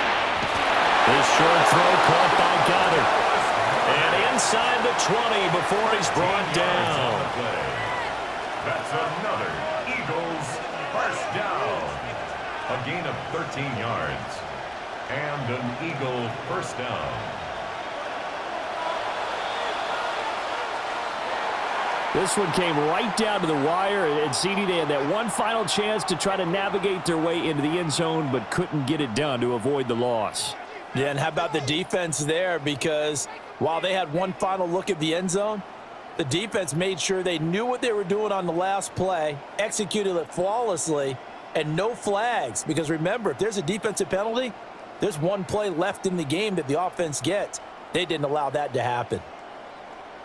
This short throw caught by Goddard. And inside the 20 before he's brought down. That's another Eagles 1st down. A gain of 13 yards. And an Eagle 1st down. This one came right down to the wire, and CD, they had that one final chance to try to navigate their way into the end zone, but couldn't get it done to avoid the loss. Yeah, and how about the defense there? Because while they had one final look at the end zone, the defense made sure they knew what they were doing on the last play, executed it flawlessly, and no flags. Because remember, if there's a defensive penalty, there's one play left in the game that the offense gets. They didn't allow that to happen.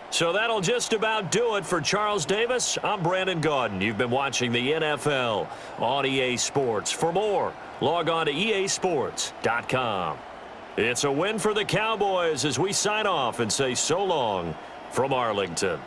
So that'll just about do it for Charles Davis. I'm Brandon Gaudin. You've been watching the NFL on EA Sports. For more, log on to easports.com. It's a win for the Cowboys as we sign off and say so long from Arlington.